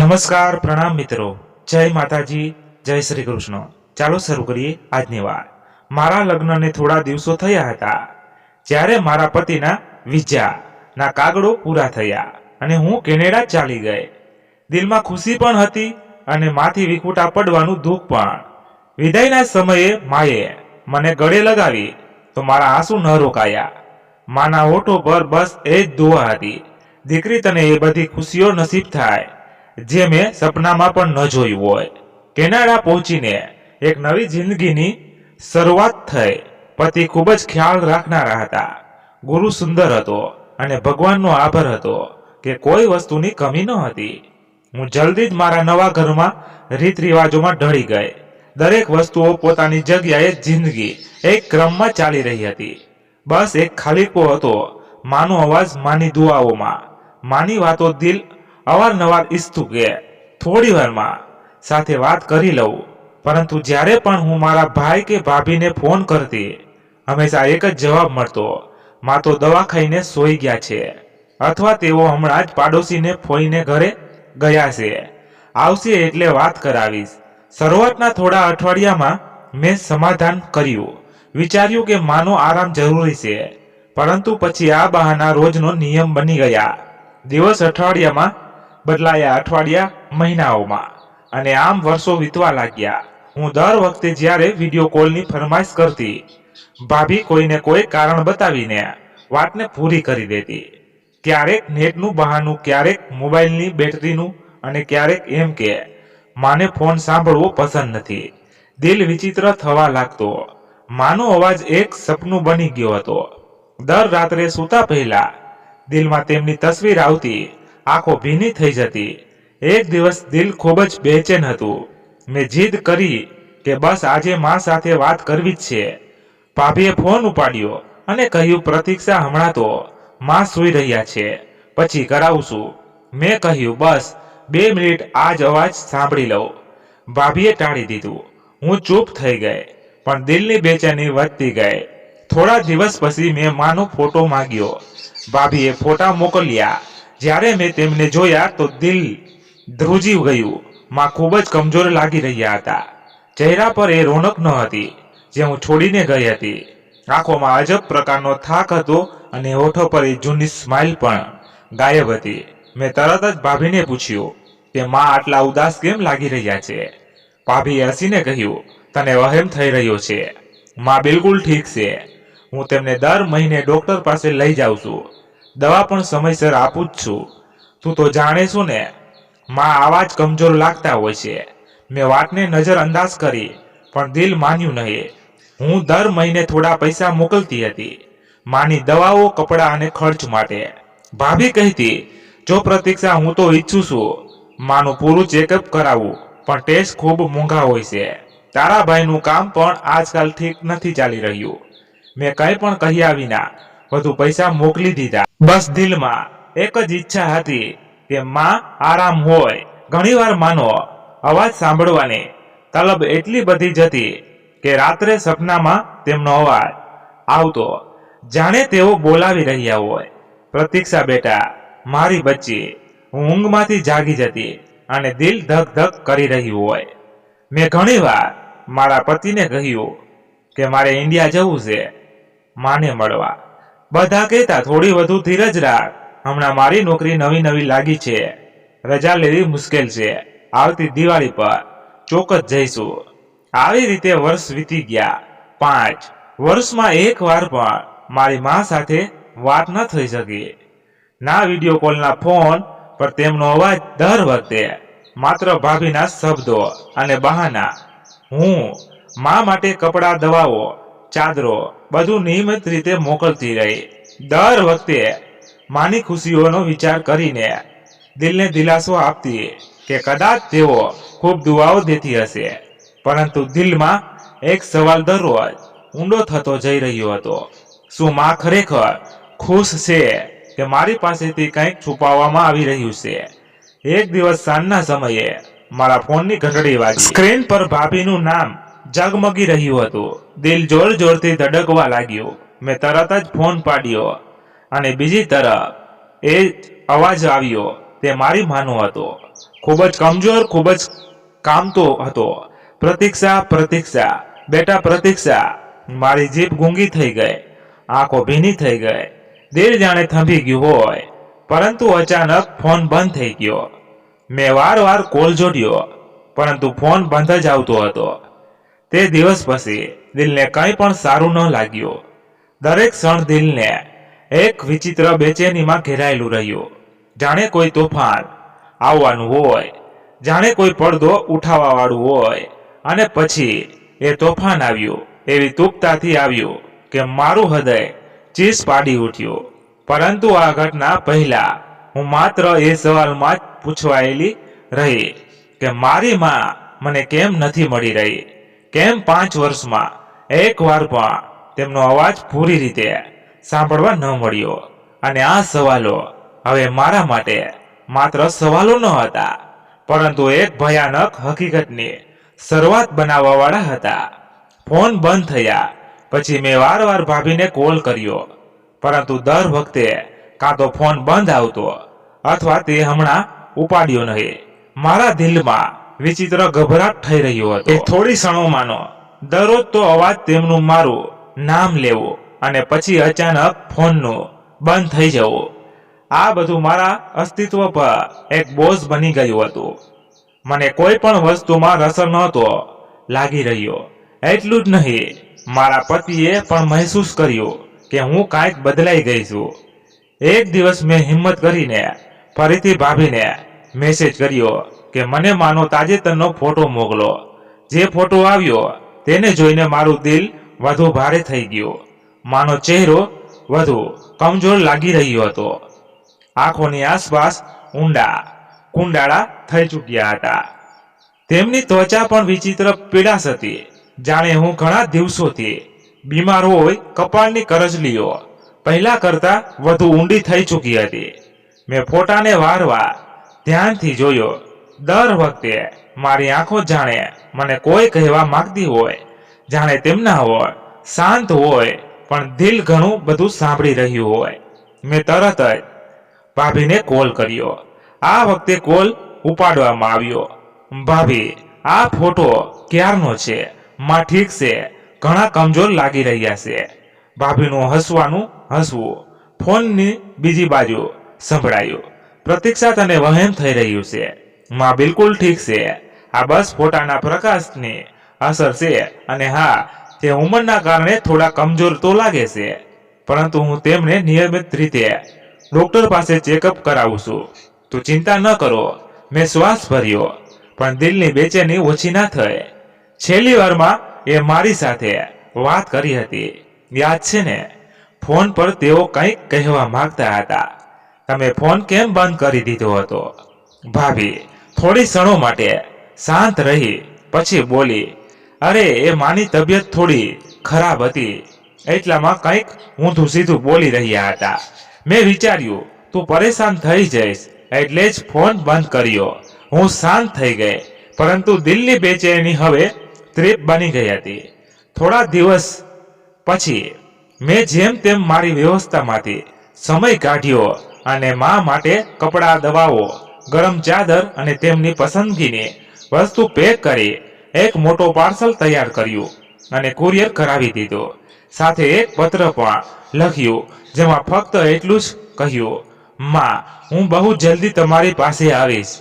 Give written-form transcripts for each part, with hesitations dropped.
નમસ્કાર પ્રણામ મિત્રો, જય માતાજી, જય શ્રી કૃષ્ણ। ચાલો શરૂ કરીએ આજની વાત। મારા લગ્નને થોડા દિવસો થયા હતા જ્યારે મારા પતિના વિઝાના કાગળો પૂરા થયા અને હું કેનેડા ચાલી ગઈ। દિલમાં ખુશી પણ હતી અને માથી વિખૂટા પડવાનું દુઃખ પણ। વિદાયના સમયે માએ મને ગળે લગાવી તો મારા આંસુ ન રોકાયા। માના હોઠો પર બસ એ જ દુઆ હતી, દીકરી તને એ બધી ખુશીઓ નસીબ થાય જે મેં સપનામાં પણ ન જોયું હોય। કેનેડા પહોંચીને એક નવી જિંદગીની શરૂઆત થઈ। પતિ ખૂબ જ ખ્યાલ રાખનારા હતા, ગુરુ સુંદર હતો અને ભગવાનનો આભાર હતો કે કોઈ વસ્તુની કમી ન હતી। હું જલ્દી જ મારા નવા ઘરમાં રીત રિવાજોમાં ઢળી ગઈ। દરેક વસ્તુઓ પોતાની જગ્યાએ, જિંદગી એક ક્રમમાં ચાલી રહી હતી। બસ એક ખાલીપો હતો, માનો અવાજ માની દુઆઓમાં, માની વાતો દિલ અવારનવાર ઈચ્છતું કે થોડી વારમાં સાથે વાત કરી લઉં, પરંતુ જ્યારે પણ હું મારા ભાઈ કે ભાભીને ફોન કરતી હંમેશા એક જ જવાબ મળતો, માં તો દવા ખાઈને સૂઈ ગયા છે, અથવા તેઓ હમણાં જ પાડોશીને ફોઈને ઘરે ગયા છે, આવશે એટલે વાત કરાવીશ। શરૂઆતના થોડા અઠવાડિયામાં મેં સમાધાન કર્યું, વિચાર્યું કે માનો આરામ જરૂરી છે, પરંતુ પછી આ બહાના રોજનો નિયમ બની ગયા। દિવસ અઠવાડિયામાં બદલાયા, અઠવાડિયા મહિનાઓમાં, અને આમ વર્ષો વીતવા લાગ્યા। હું દર વખતે જ્યારે વિડીયો કોલની ફરમાઈશ કરતી, ભાભી કોઈને કોઈ કારણ બતાવીને વાતને પૂરી કરી દેતી। ક્યારેક નેટનું બહાનું, ક્યારેક મોબાઈલની બેટરીનું, અને ક્યારેક એમ કે માને ફોન સાંભળવો પસંદ નથી। દિલ વિચિત્ર થવા લાગતો, માનો અવાજ એક સપનું બની ગયો હતો। દર રાત્રે સૂતા પહેલા દિલમાં તેમની તસવીર આવતી, આંખો ભીની થઈ જતી। એક દિવસ દિલ ખૂબ જ બેચેન હતું। મેં જીદ કરી કે બસ આજે માં સાથે વાત કરવી જ છે। ભાભીએ ફોન ઉપાડ્યો અને કહ્યું, પ્રતીક્ષા, હમણાં તો માં સૂઈ રહ્યા છે, પછી કરાવશું। મેં કહ્યું, બસ 2 મિનિટ આ જ અવાજ સાંભળી લઉં। ભાભીએ ટાળી દીધું। હું ચૂપ થઈ ગઈ, પણ દિલની બેચેની વધતી ગઈ। થોડા દિવસ પછી મેં માનો ફોટો માંગ્યો। ભાભીએ ફોટા મોકલ્યા। જ્યારે મેં તેમને જોયા તો દિલ ધ્રુજી ગયું। માં ખૂબ જ કમજોર લાગી રહ્યા હતા। ચહેરા પર એ રોનક ન હતી જે હું છોડીને ગઈ હતી। આંખોમાં અજબ પ્રકારનો થાક હતો અને હોઠો પર એ જૂની સ્માઇલ પણ ગાયબ હતી। મેં તરત જ ભાભીને પૂછ્યું કે માં આટલા ઉદાસ કેમ લાગી રહ્યા છે? ભાભીએ હસીને કહ્યું, તને વહેમ થઈ રહ્યો છે, માં બિલકુલ ઠીક છે। હું તેમને દર મહિને ડોક્ટર પાસે લઈ જાઉં છું, દવા પણ સમયસર આપું જ છું। તું તો જાણે છો ને, માં આવા જ કમજોર લાગતા હોય છે। મેં વાતને નજર અંદાજ કરી, પણ દિલ માન્યું નહીં। હું દર મહિને થોડા પૈસા મોકલતી હતી, માની દવાઓ, કપડાં અને ખર્ચ માટે। ભાભી કહેતી, જો પ્રતીક્ષા, હું તો ઈચ્છું છું માનું પૂરું ચેકઅપ કરાવવું, પણ ટેસ્ટ ખૂબ મોંઘા હોય છે। તારા ભાઈનું કામ પણ આજકાલ ઠીક નથી ચાલી રહ્યું। મેં કંઈ પણ કહ્યા વિના વધુ પૈસા મોકલી દીધા। બસ દિલમાં એક જ ઈચ્છા હતી કે માં આરામ હોય। ઘણીવાર માનો અવાજ સાંભળવાની તલબ એટલી બધી જ હતી કે રાત્રે સપનામાં તેમનો અવાજ આવતો, જાણે તેઓ બોલાવી રહ્યા હોય, પ્રતીક્ષા બેટા, મારી બચ્ચી। હું ઊંઘમાંથી જાગી જતી અને દિલ ધક ધક કરી રહ્યું હોય। મેં ઘણીવાર મારા પતિને કહ્યું કે મારે ઇન્ડિયા જવું છે માને મળવા। બધા કહેતા, થોડી વધુ ધીરજ રાખ, હમણાં મારી નોકરી નવી નવી લાગી છે, રજા લેવી મુશ્કેલ છે, આવતી દિવાળી પર ચોક્કસ જઈશું। આવી રીતે વર્ષ વીતી ગયા। 5 વર્ષમાં એક વાર પણ મારી માં સાથે વાત ન થઈ શકી, ના વિડીયો કોલના ફોન પર તેમનો અવાજ। દર વખતે માત્ર ભાભીના શબ્દો અને બહાના। હું માં માટે કપડાં, દવાઓ, ચાદરો બધું નિયમિત રીતે મોકલતી રહી। દર વખતે માની ખુશીઓનો વિચાર કરીને દિલને દિલાસો આપતી કે કદાચ તેઓ ખૂબ દુઆઓ દેતી હશે, પરંતુ દિલમાં એક સવાલ દરરોજ ઊંડો થતો જઈ રહ્યો હતો, શું માં ખરેખર ખુશ છે કે મારી પાસેથી કંઈક છુપાવવામાં આવી રહ્યું છે? એક દિવસ સાંજના સમયે મારા ફોનની ઘંટડી વાગી। સ્ક્રીન પર ભાભીનું નામ ઝગમગી રહ્યું હતું। દિલ જોર જોરથી ધડકવા લાગ્યું। મેં તરત જ ફોન પાડ્યો અને બીજી તરફ એ જ અવાજ આવ્યો, તે મારી માનો હતો। ખૂબ જ કમજોર, ખૂબ જ કામતો હતો. પ્રતીક્ષા, પ્રતીક્ષા, બેટા પ્રતીક્ષા. મારી જીભ ગૂંગી થઈ ગઈ, આંખો ભીની થઈ ગઈ, દિલ જાણે થંભી ગયું હોય. પરંતુ અચાનક ફોન બંધ થઈ ગયો. મેં વારવાર કોલ જોડ્યો, પરંતુ ફોન બંધ જ આવતો હતો. તે દિવસ પછી દિલને કંઈ પણ સારું ન લાગ્યું. દરેક ક્ષણ દિલને એક વિચિત્ર બેચેનીમાં ઘેરાયેલું રહ્યું. જાણે કોઈ તોફાન આવવાનું હોય, જાણે કોઈ પડદો ઉઠાવવાવાળું હોય. અને પછી એ તોફાન આવ્યું, એવી તૂપતાથી આવ્યું કે મારું હૃદય ચીસ પાડી ઉઠ્યું. પરંતુ આ ઘટના પહેલા હું માત્ર એ સવાલમાં જ પૂછવાયેલી રહી કે મારી માં મને કેમ નથી મળી રહી? કેમ 5 વર્ષમાં એકવાર પણ તેમનો અવાજ પૂરી રીતે સાંભળવા ન મળ્યો? અને આ સવાલો હવે મારા માટે માત્ર સવાલો ન હતા, પરંતુ એક ભયાનક હકીકતની શરૂઆત બનાવવાવાળા હતા. ફોન બંધ થયા પછી મેં વારવાર ભાભીને કોલ કર્યો, પરંતુ દર વખતે કાં તો ફોન બંધ આવતો અથવા તે હમણાં ઉપાડ્યો નહીં. મારા દિલમાં વિચિત્ર ગભરાટ થઈ રહ્યો હતો. એ થોડી ક્ષણોમાંનો દરરોજ તો અવાજ તેમનું મારું નામ લેવું અને પછી અચાનક ફોનનું બંધ થઈ જવું, આ બધું મારા અસ્તિત્વ પર એક બોજ બની ગયું હતું. મને કોઈ પણ વસ્તુમાં રસ નહોતો લાગી રહ્યો. એટલું જ નહીં, મારા પતિએ પણ મહેસૂસ કર્યું કે હું કાંઈક બદલાઈ ગઈ છું. એક દિવસ મેં હિંમત કરીને ફરીથી ભાભીને મેસેજ કર્યો કે મને માનો તાજેતરનો ફોટો મોકલો. જે ફોટો આવ્યો તેને જોઈને મારું દિલ વધુ ભારે થઈ ગયું. માનો ચહેરો વધુ કમજોર લાગી રહ્યો હતો. આંખોની આસપાસ ઊંડા કુંડાળા થઈ ચૂક્યા હતા. તેમની ત્વચા પણ વિચિત્ર પીળાશ હતી, જાણે હું ઘણા દિવસોથી બીમાર હોય. કપાળની કરચલીઓ પહેલા કરતાં વધુ ઊંડી થઈ ચૂકી હતી. મેં ફોટાને વારવાર ધ્યાનથી જોયો. દર વખતે મારી આંખો જાણે મને કોઈ કહેવા માંગતી હોય, જાણે તેમના હોય શાંત હોય પણ દિલ ઘણું બધું સાંભળી રહ્યું હોય. મેં તરત જ ભાભીને કોલ કર્યો. આ વખતે કોલ ઉપાડવામાં આવ્યો. ભાભી, આ ફોટો ક્યારનો છે? માં ઠીક છે, ઘણા કમજોર લાગી રહ્યા છે. ભાભીનું હસવાનું હસવું ફોનની બીજી બાજુ સંભળાયું. પ્રતીક્ષા, તને વહેમ થઈ રહ્યું છે. માં બિલકુલ ઠીક છે, આ બસ ફોટાના પ્રકાશની અસર છે. અને હા, તે ઉંમરના કારણે થોડા કમજોર તો લાગે છે, પરંતુ હું તેમને નિયમિત રીતે ડોક્ટર પાસે ચેકઅપ કરાવું છું. તું ચિંતા ન કરો. મેં શ્વાસ ભર્યો, પણ દિલની બેચેની ઓછી ના થઈ. છેલ્લી વારમાં એ મારી સાથે વાત કરી હતી, યાદ છે ને? ફોન પર તેઓ કંઈક કહેવા માંગતા હતા. તમે ફોન કેમ બંધ કરી દીધો હતો? ભાભી થોડી ક્ષણો માટે શાંત રહી, પછી બોલી, અરે એ માની તબિયત થોડી ખરાબ હતી, એટલામાં કંઈક ઊંધું સીધું બોલી રહ્યા હતા. મેં વિચાર્યું તું પરેશાન થઈ જઈશ, એટલે જ ફોન બંધ કર્યો. હું શાંત થઈ ગઈ, પરંતુ દિલની બેચેની હવે તીવ્ર બની ગઈ હતી. થોડા દિવસ પછી મેં જેમ તેમ મારી વ્યવસ્થામાંથી સમય કાઢ્યો અને મા માટે કપડાં, દવાઓ, ગરમ ચાદર અને તેમની પસંદગીની વસ્તુ પેક કરી એક મોટો પાર્સલ તૈયાર કર્યું અને કુરિયર કરાવી દીધું. સાથે એક પત્ર પણ લખ્યું, જેમાં ફક્ત એટલું જ કહ્યું, માં, હું બહુ જલ્દી તમારી પાસે આવીશ.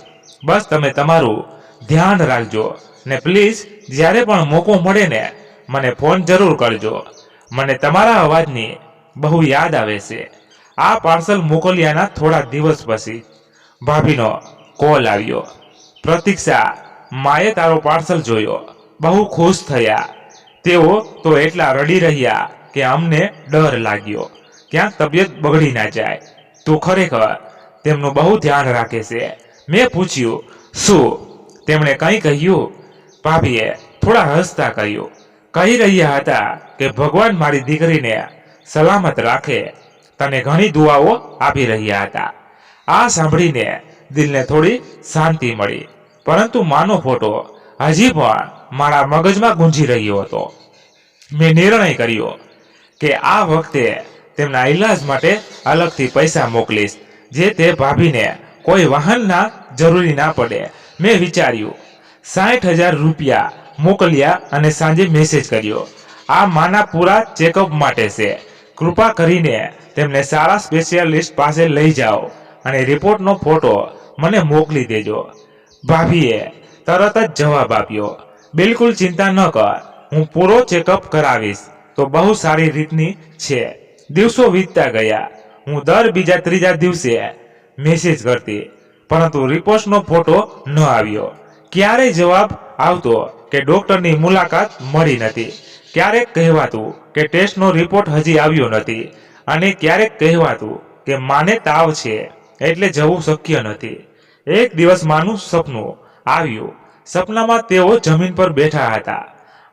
બસ તમે તમારું ધ્યાન રાખજો ને પ્લીઝ જ્યારે પણ મોકો મળે ને મને ફોન જરૂર કરજો. મને તમારા અવાજની બહુ યાદ આવે છે. આ પાર્સલ મોકલ્યાના થોડા દિવસ પછી ભાભીનો કોલ આવ્યો. પ્રતીક્ષા, માએ તારો પાર્સલ જોયો, બહુ ખુશ થયા. તેઓ તો એટલા રડી રહ્યા કે અમને ડર લાગ્યો ક્યાંક તબિયત બગડી ના જાય. તું ખરેખર તેમનું બહુ ધ્યાન રાખે છે. મેં પૂછ્યું, શું તેમણે કંઈ કહ્યું? ભાભીએ થોડા હસતા કહ્યું, કહી રહ્યા હતા કે ભગવાન મારી દીકરીને સલામત રાખે. તને ઘણી દુઆઓ આપી રહ્યા હતા. આ સાંભળીને દિલને થોડી શાંતિ મળી, પરંતુ માનો ફોટો હજી પણ મારા મગજમાં ગુંજી રહ્યો હતો. મેં નિર્ણય કર્યો કે આ વખતે તેમના ઈલાજ માટે અલગથી પૈસા મોકલીશ, જે તે ભાભીને કોઈ વાહનના જરૂરી ના પડે. મેં વિચાર્યું 60,000 રૂપિયા મોકલ્યા અને સાંજે મેસેજ કર્યો, આ માના પૂરા ચેકઅપ માટે છે. કૃપા કરીને તેમને સારા સ્પેશિયાલિસ્ટ પાસે લઈ જાઓ અને રિપોર્ટનો ફોટો મને મોકલી દેજો. ભાભીએ તરત જ જવાબ આપ્યો, બિલકુલ ચિંતા ન કર, હું પૂરો ચેકઅપ કરાવીશ તો બહુ સારી રીતની છે. દિવસો વીતતા ગયા. હું દર બીજા ત્રીજા દિવસે મેસેજ કરતી, પરંતુ રિપોર્ટનો ફોટો ન આવ્યો. ક્યારેય જવાબ આવતો કે ડોક્ટરની મુલાકાત મળી નથી, ક્યારેક કહેવાતું કે ટેસ્ટનો રિપોર્ટ હજી આવ્યો નથી, અને ક્યારેક કહેવાતું કે માને તાવ છે એટલે જવું શક્ય નથી. એક દિવસ માનું સપનું આવ્યું. સપનામાં તેઓ જમીન પર બેઠા હતા,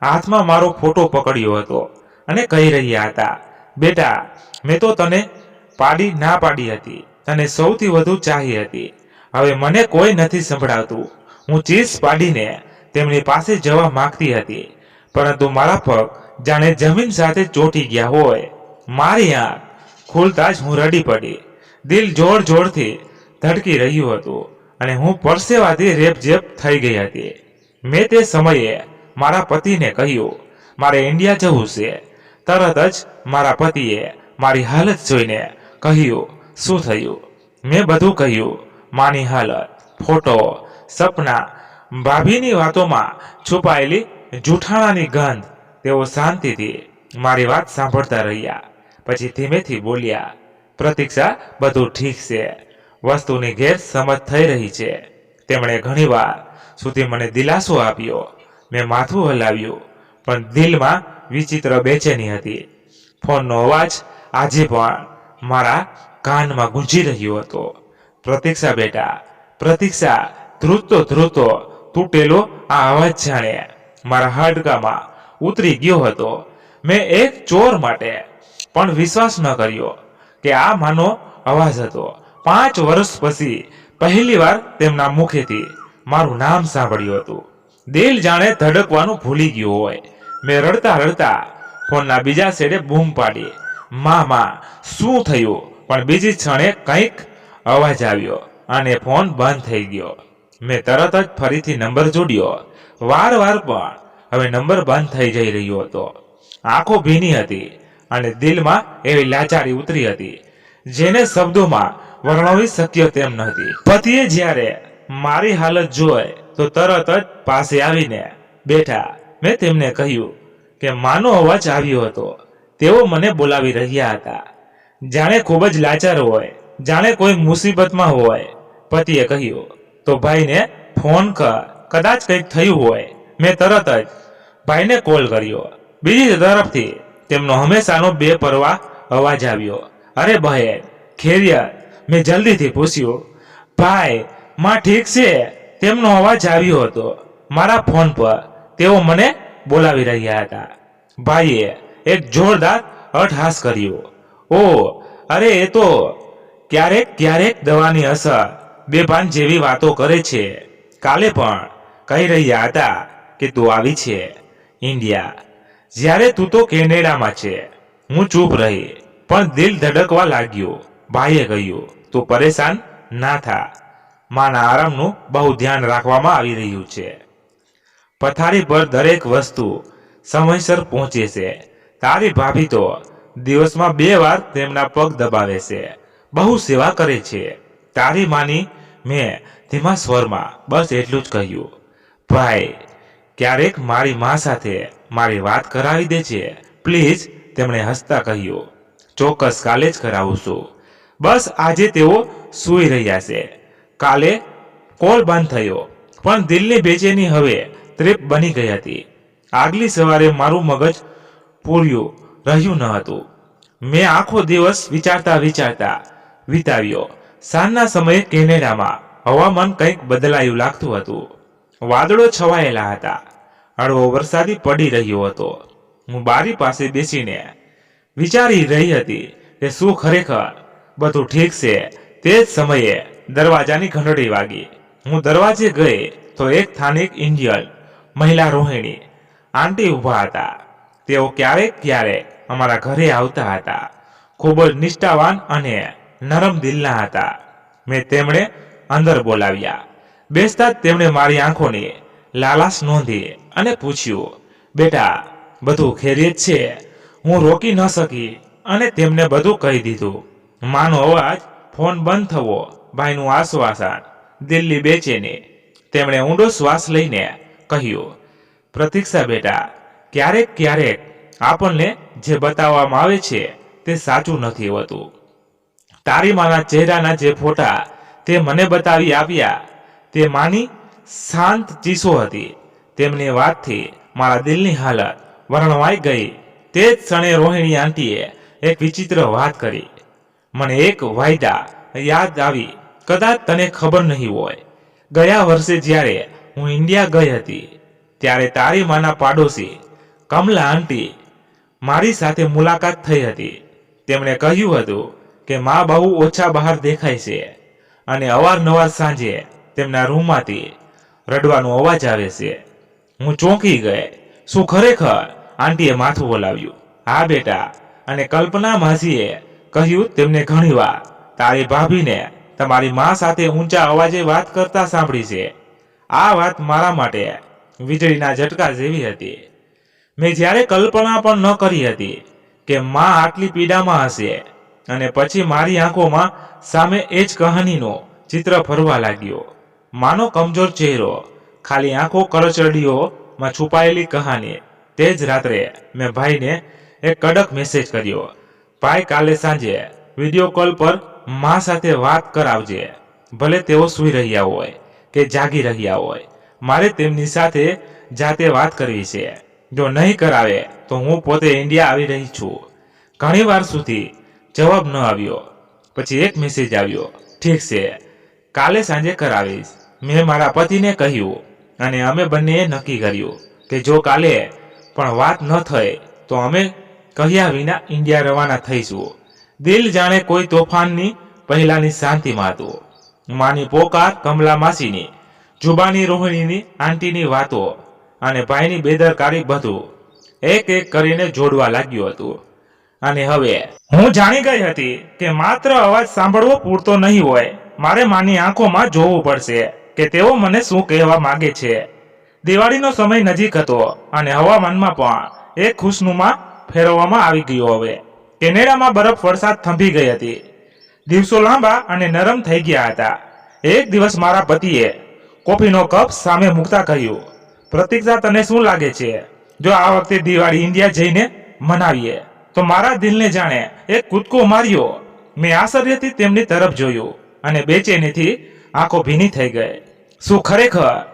હાથમાં મારો ફોટો પકડ્યો હતો અને કહી રહ્યા હતા, બેટા, મેં તો તને ના પાડી હતી, તને સૌથી વધુ ચાહી હતી. હવે મને કોઈ નથી સંભળાવતું. હું ચીસ પાડીને તેમની પાસે જવા માંગતી હતી, પરંતુ મારા પગ જાણે જમીન સાથે ચોંટી ગયા હોય. મારી આંખ ખુલતા જ હું રડી પડી. દિલ જોર જોરથી ધડકી રહ્યું હતું અને હું પરસેવાથી રેપઝેપ થઈ ગઈ હતી. મેં તે સમયે મારા પતિને કહ્યું, મારે ઇન્ડિયા જવું છે. તરત જ મારા પતિએ મારી હાલત જોઈને કહ્યું, શું થયું? મેં બધું કહ્યું, માની હાલત, ફોટો, સપના, ભાભીની વાતોમાં છુપાયેલી જૂઠાણાની ગંધ. તેઓ શાંતિથી મારી વાત સાંભળતા રહ્યા. પછી ધીમેથી બોલ્યા, પ્રતીક્ષા, બધું ઠીક છે, વસ્તુની ગેરસમજ થઈ રહી છે. તેમણે ઘણીવાર સુધી મને દિલાસો આપ્યો. મેં માથું હલાવ્યું, પણ દિલમાં વિચિત્ર બેચેની હતી. ફોનનો અવાજ આજે પણ મારા કાનમાં ગુંજી રહ્યો હતો. પ્રતીક્ષા બેટા, પ્રતીક્ષા. ધ્રુજતો તૂટેલો આ અવાજ જાણે મારા હાડકામાં ઉતરી ગયો હતો. મેં એક ચોર માટે પણ વિશ્વાસ ન કર્યો કે આ માનો અવાજ હતો. 5 વર્ષ પછી પહેલી વાર તેમના મુખેથી મારું નામ સાંભળ્યું હતું. દિલ જાણે ધડકવાનું ભૂલી ગયું હોય. મેં રડતા રડતા ફોનના બીજા છેડે બૂમ પાડી, માં, શું થયું? પણ બીજી ક્ષણે કંઈક અવાજ આવ્યો અને ફોન બંધ થઈ ગયો. મેં તરત જ ફરીથી નંબર જોડ્યો. વાર પણ હવે નંબર બંધ થઈ જઈ રહ્યો હતો. આંખો ભીની હતી અને દિલમાં એવી લાચારી ઉતરી હતી જેને શબ્દોમાં વર્ણવી શક્ય તેમ નહોતી. પતિએ જ્યારે મારી હાલત જોઈ તો તરત જ પાસે આવીને બેઠા. મેં તેમને કહ્યું કે માનો અવાજ આવ્યો હતો. તેઓ મને બોલાવી રહ્યા હતા, જાણે ખૂબ જ લાચાર હોય, જાણે કોઈ મુસીબતમાં હોય. પતિએ કહ્યું, તો ભાઈને ફોન કર, કદાચ કંઈક થયું હોય. મેં તરત જ ભાઈને કોલ કર્યો. બીજી તરફથી તેમનો હંમેશાનો બેપરવાહ અવાજ આવ્યો, અરે બહેન, ખેરિયત? મેં જલ્દીથી પૂછ્યું, ભાઈ, માં ઠીક છે? તેમનો અવાજ આવ્યો હતો મારા ફોન પર. તેઓ મને બોલાવી રહ્યા હતા. ભાઈએ એક જોરદાર અટ્ટહાસ કર્યો. ઓ, અરે, એ તો ક્યારેક દવાની અસર, બેભાન જેવી વાતો કરે છે. કાલે પણ કહી રહ્યા હતા કે તું આવી છે ઇન્ડિયા, જ્યારે તું તો કેનેડામાં છે. હું ચૂપ રહી, પણ દિલ ધડકવા લાગ્યું. ભાઈએ કહ્યું, તું પરેશાન ના થા, માના આરામનું બહુ ધ્યાન રાખવામાં આવી રહ્યું છે. પથારી પર દરેક વસ્તુ સમયસર પહોંચે છે. તારી ભાભી તો દિવસમાં 2 વાર તેમના પગ દબાવે છે, બહુ સેવા કરે છે. તારી માની. મેં ધીમા સ્વરમાં બસ એટલું જ કહ્યું. ભાઈ, ક્યારેક મારી મા સાથે મારી વાત કરાવી દે છે પ્લીઝ. તેમણે હસતા કહ્યું, ચોક્કસ, કાલે જ કરાવું છું. બસ આજે તેઓ સૂઈ રહ્યા છે. કાલે કોલ બંધ થયો, પણ દિલની બેચેની હવે ત્રેપ બની ગઈ હતી. આગલી સવારે મારું મગજ પૂર્યું રહ્યું ન હતું. મેં આખો દિવસ વિચારતા વિતાવ્યો. સાંજના સમયે કેનેડામાં હવામાન કંઈક બદલાયું લાગતું હતું. વાદળો છવાયેલા હતા, હળવો વરસાદી પડી રહ્યો હતો. હું બારી પાસે બેસીને વિચારી રહી હતી કે શું ખરેખર બધું ઠીક છે. તે જ સમયે દરવાજાની ઘંટડી વાગી. હું દરવાજે ગઈ તો એક સ્થાનિક ઇન્ડિયન મહિલા રોહિણી આંટી ઊભા હતા. તેઓ ક્યારેક અમારા ઘરે આવતા હતા. ખૂબ જ નિષ્ઠાવાન અને નરમ દિલના હતા. મેં તેમણે અંદર બોલાવ્યા. બેસતા જ તેમણે મારી આંખોની લાલાશ નોંધી અને પૂછ્યું, બેટા બધું ખેરિયત છે? હું રોકી ન શકી અને તેમને બધું કહી દીધું. માનો અવાજ, ફોન બંધ થવો, ભાઈનું આશ્વાસન, દિલની બેચેની. તેમણે ઊંડો શ્વાસ લઈને કહ્યું, પ્રતીક્ષા બેટા, ક્યારેક ક્યારેક આપણને જે બતાવવામાં આવે છે તે સાચું નથી હોતું. તારી માના ચહેરાના જે ફોટા તે મને બતાવી આપ્યા તે માની શાંત ચીસો હતી. તેમની વાતથી મારા દિલની હાલત વર્ણવાઈ ગઈ. તે જ ક્ષણે રોહિણી આંટીએ એક વિચિત્ર વાત કરી. મને એક વાયદા યાદ આવી, કદાચ તને ખબર નહીં હોય. ગયા વર્ષે જ્યારે હું ઇન્ડિયા ગઈ હતી ત્યારે તારી માના પાડોશી કમલા આંટી મારી સાથે મુલાકાત થઈ હતી. તેમણે કહ્યું હતું કે મા બહુ ઓછા બહાર દેખાય છે અને અવારનવાર સાંજે તેમના રૂમમાંથી રડવાનો અવાજ આવે છે. હું ચોંકી ગઈ. શું ખરેખર? આંટીએ માથું બોલાવ્યું. હા બેટા. અને કલ્પના માસીએ કહ્યું તેમને ઘણીવાર તારી ભાભીને તમારી મા સાથે ઊંચા અવાજે વાત કરતા સાંભળી છે. આ વાત મારા માટે વીજળીના ઝટકા જેવી હતી. મેં જ્યારે કલ્પના પણ ન કરી હતી કે મા આટલી પીડામાં હશે. અને પછી મારી આંખોમાં સામે એ જ કહાનીનો ચિત્ર ફરવા લાગ્યો. માનો કમજોર ચહેરો, ખાલી આંખો, કરચડીઓમાં છુપાયેલી કહાની. તે જ રાત્રે મેં ભાઈને એક કડક મેસેજ કર્યો, ભાઈ કાલે સાંજે વિડીયો કોલ પર મા સાથે વાત કરાવજે. ભલે તેઓ સૂઈ રહ્યા હોય કે જાગી રહ્યા હોય, મારે તેમની સાથે જાતે વાત કરવી છે. જો નહીં કરાવે તો હું પોતે ઇન્ડિયા આવી રહી છું. ઘણી વાર સુધી જવાબ ન આવ્યો. પછી એક મેસેજ આવ્યો, ઠીક છે, કાલે સાંજે કરાવીશ. મેં મારા પતિને કહ્યું અને અમે બંનેએ નક્કી કર્યું કે જો કાલે પણ વાત ન થઈ તો અમે કહ્યા વિના ઇન્ડિયા રવાના થઈશું. દિલ જાણે કોઈ તોફાનની પહેલાની શાંતિમાં હતું. માની પોકાર, કમલા માસીની જુબાની, રોહિણીની આંટીની વાતો અને ભાઈની બેદરકારી બધું એક એક કરીને જોડવા લાગ્યું હતું. અને હવે હું જાણી ગઈ હતી કે માત્ર અવાજ સાંભળવો પૂરતો નહીં હોય. મારે માની આંખોમાં જોવું પડશે કે તેઓ મને શું કહેવા માંગે છે. દિવાળીનો સમય નજીક હતો અને હવામાનમાં પણ એક ખુશનુમા ફેરવવામાં આવી ગયો. હવે કેનેડામાં બરફ વરસાદ થંભી ગઈ હતી. દિવસો લાંબા અને નરમ થઈ ગયા હતા. એક દિવસ મારા પતિએ કોફીનો કપ સામે મૂકતા કહ્યું, પ્રતીક્ષા તને શું લાગે છે જો આ વખતે દિવાળી ઇન્ડિયા જઈને મનાવીએ? તો મારા દિલને જાણે એક કૂદકો માર્યો. મેં આશ્ચર્યથી તેમની તરફ જોયું અને બેચેનીથી આંખો ભીની થઈ ગઈ. શું ખરેખર?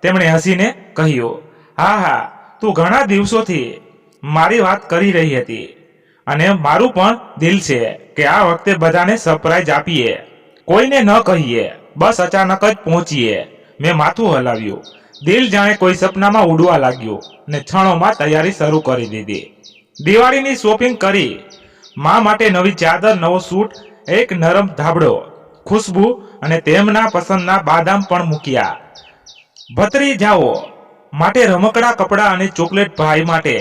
તેમણે હસીને કહ્યું, હા હા, તું ઘણા દિવસોથી મારી વાત કરી રહી હતી અને મારું પણ દિલ છે કે આ વખતે બધાને સરપ્રાઈઝ આપીએ. કોઈને ન કહીએ, બસ અચાનક જ પહોંચીએ. મેં માથું હલાવ્યું. દિલ જાણે કોઈ સપનામાં ઉડવા લાગ્યું ને ક્ષણોમાં તૈયારી શરૂ કરી દીધી. દિવાળીની શોપિંગ કરી. મા માટે નવી ચાદર, નવો સૂટ, એક નરમ ધાબળો, ખુશ્બુ અને તેમના પસંદના બાદામ પણ મૂક્યા. ભત્રીજાઓ માટે રમકડા કપડાં અને ચોકલેટ, ભાઈ માટે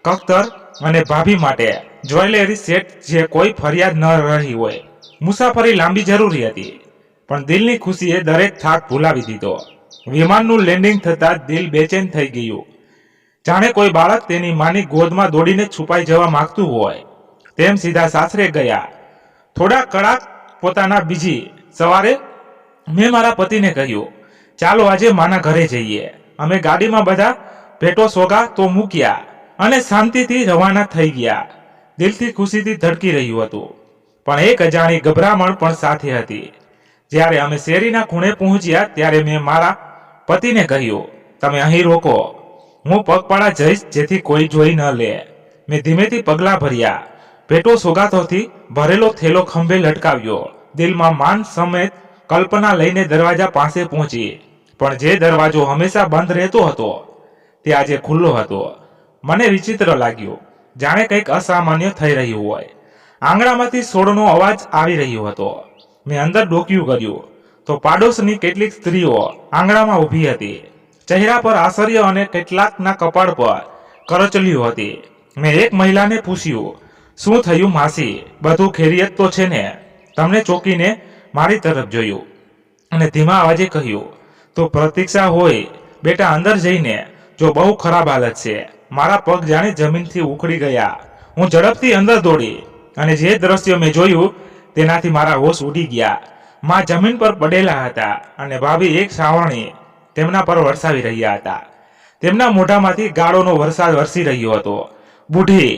કખ્તર અને ભાભી માટે જ્વેલરી સેટ, જે કોઈ ફરિયાદ ન રહી હોય. મુસાફરી લાંબી જરૂરી હતી પણ દિલની ખુશીએ દરેક થાક ભૂલાવી દીધો. વિમાનનું લેન્ડિંગ થતાં દિલ બેચેન થઈ ગયું. જાણે કોઈ બાળક તેની માની ગોદમાં દોડીને છુપાઈ જવા માંગતું હોય તેમ સીધા સાસરે ગયા. થોડા કડાક પોતાના. બીજી સવારે મેં મારા પતિને કહ્યું, ચાલો આજે માના ઘરે જઈએ. અમે ગાડીમાં બધા ભેટો સોગાતો મૂક્યા અને શાંતિથી રવાના થઈ ગયા. દિલથી ખુશીથી ધડકી રહ્યું હતું પણ એક અજાણી ગભરામણ પણ સાથે હતી. જ્યારે અમે શેરીના ખૂણે પહોંચ્યા ત્યારે મેં મારા પતિને કહ્યું, તમે અહીં રોકો, હું પગપાળા જઈશ જેથી કોઈ જોઈ ન લે. મેં ધીમેથી પગલાં ભર્યા. ભેટો સોગાતોથી ભરેલો થેલો ખંભે લટકાવ્યો. દિલમાં માન સમેત કલ્પના લઈને દરવાજા પાસે પહોંચી. પણ જે દરવાજો હંમેશા બંધ રહેતો હતો તે આજે ખુલ્લો હતો. મને વિચિત્ર લાગ્યું, જાણે કંઈક અસામાન્ય થઈ રહ્યું હોય. આંગણામાંથી સોળનો અવાજ આવી રહ્યો હતો. મેં અંદર ડોકિયું કર્યું તો પાડોશની કેટલીક સ્ત્રીઓ આંગણામાં ઊભી હતી. ચહેરા પર આશ્ચર્ય અને કેટલાકના કપાળ પર કરચલીઓ હતી. મેં એક મહિલાને પૂછ્યું, શું થયું માસી, બધું ખૈરિયત તો છે ને? તમને ચોંકીને મારી તરફ જોયું અને ધીમા અવાજે કહ્યું, તો પ્રતીક્ષા હોય, બેટા અંદર જઈને જો બહુ ખરાબ હાલત છે. મારા પગ જાણે જમીનથી ઉખડી ગયા. હું ઝડપથી અંદર દોડી અને જે દ્રશ્ય મેં જોયું તેનાથી મારા હોશ ઉડી ગયા. માં જમીન પર પડેલા હતા અને ભાભી એક સાવરણી તેમના પર વરસાવી રહ્યા હતા. તેમના મોઢામાંથી ગાળોનો વરસાદ વરસી રહ્યો હતો. બુઢી,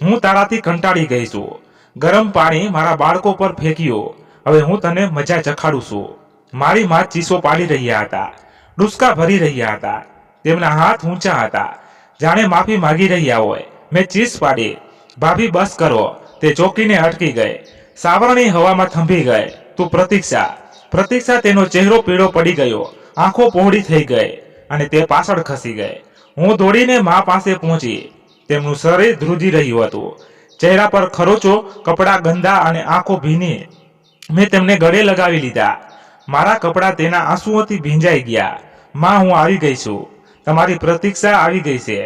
હું તારાથી કંટાળી ગઈ છું. ગરમ પાણી મારા બાળકો પર ફેંક્યું. હવે હું તને મજા ચખાડું છું. મારી માં ચીસો પાડી રહ્યા હતા, ડુસકા ભરી રહ્યા હતા. તેમના હાથ ઊંચા હતા, જાણે માફી માગી રહ્યા હોય. મેં ચીસ પાડી, ભાભી બસ કરો. તે ચોકીને અટકી ગઈ. સાવરણી હવામાં થંભી ગઈ. તું પ્રતીક્ષા. પ્રતીક્ષા, તેનો ચહેરો પીળો પડી ગયો, આંખો પહોળી થઈ ગઈ અને તે પાછળ ખસી ગઈ. હું દોડીને મા પાસે પહોંચી. તેમનું શરીર ધ્રુજી રહ્યું હતું, ચહેરા પર ખરોચો, કપડાં ગંદા અને આંખો ભીની. મેં તેમને ગળે લગાવી લીધા. મારા કપડાં તેના આંસુઓથી ભીંજાઈ ગયા. માં, હું આવી ગઈ છું. તમારી પ્રતીક્ષા આવી ગઈ છે.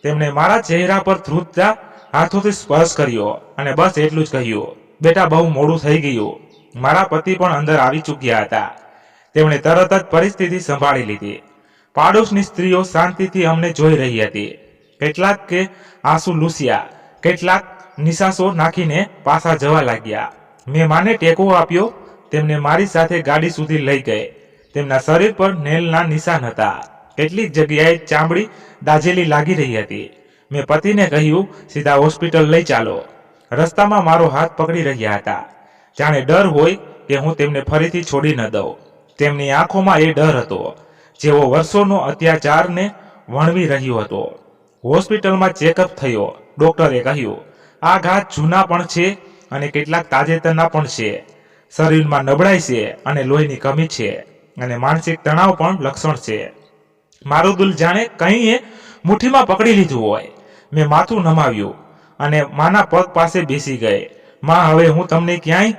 તેમણે મારા ચહેરા પર ધ્રુજતા હાથોથી સ્પર્શ કર્યો અને બસ એટલું જ કહ્યું, બેટા બહુ મોડું થઈ ગયું. મારા પતિ પણ અંદર આવી ચૂક્યા હતા. તેમણે તરત જ પરિસ્થિતિ સંભાળી લીધી. પાડોશની સ્ત્રીઓ શાંતિથી અમને જોઈ રહી હતી. કેટલાક કે આંસુ લૂસ્યા, કેટલાક નિશાસો નાખીને પાછા જવા લાગ્યા. મેં માને ટેકો આપ્યો. તેમને મારી સાથે ગાડી સુધી લઈ ગઈ. તેમના શરીર પર નેલના નિશાન હતા. કેટલીક જગ્યાએ ચામડી દાઝેલી લાગી રહી હતી. મેં પતિને કહ્યું, સીધા હોસ્પિટલ લઈ ચાલો. રસ્તામાં મારો હાથ પકડી રહ્યા હતા, જાણે ડર હોય કે હું તેમને ફરીથી છોડી ન દઉં. તેમની આંખોમાં એ ડર હતો જેવો વર્ષોનો અત્યાચારને વણવી રહ્યો હતો. હોસ્પિટલમાં ચેકઅપ થયો. ડોક્ટરે કહ્યું, આ ઘા જૂના પણ છે અને કેટલાક તાજેતરના પણ છે. શરીરમાં નબળાઈ છે અને લોહીની કમી છે અને માનસિક તણાવ પણ લક્ષણ છે. મારું દિલ જાણે કંઈએ મુઠ્ઠીમાં પકડી લીધું હોય. મેં માથું નમાવ્યું અને માના પગ પાસે બેસી ગઈ. માં, હવે હું તમને ક્યાંય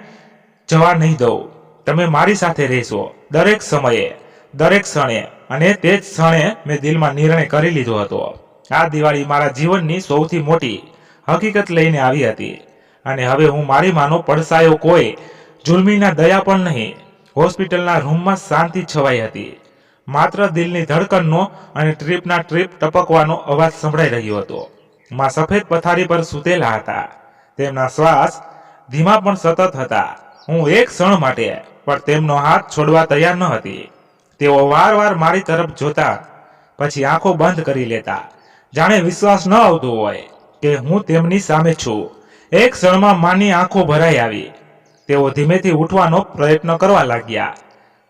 જવા નહીં દઉં. તમે મારી સાથે રહેશો, દરેક સમયે, દરેક ક્ષણે. અને તે જ ક્ષણે મેં દિલમાં નિર્ણય કરી લીધો હતો. આ દિવાળી મારા જીવનની સૌથી મોટી હકીકત લઈને આવી હતી અને હવે હું મારી માનો પડસાયો કોઈ જુલ્મીના દયા પણ નહીં. હોસ્પિટલના રૂમમાં શાંતિ છવાઈ હતી. માત્ર દિલની ધડકનનો અને ટ્રીપના ટ્રીપ ટપકવાનો અવાજ સંભળાઈ રહ્યો હતો. માં સફેદ પથારી પર સૂતેલા હતા. તેમના શ્વાસ ધીમા પણ સતત હતા. હું એક ક્ષણ માટે પણ તેમનો હાથ છોડવા તૈયાર ન હતી. તેઓ વારવાર મારી તરફ જોતા, પછી આંખો બંધ કરી લેતા, જાણે વિશ્વાસ ન આવતો હોય કે હું તેમની સામે છું. એક ક્ષણમાં માની આંખો ભરાઈ આવી. તેઓ ધીમેથી ઉઠવાનો પ્રયત્ન કરવા લાગ્યા.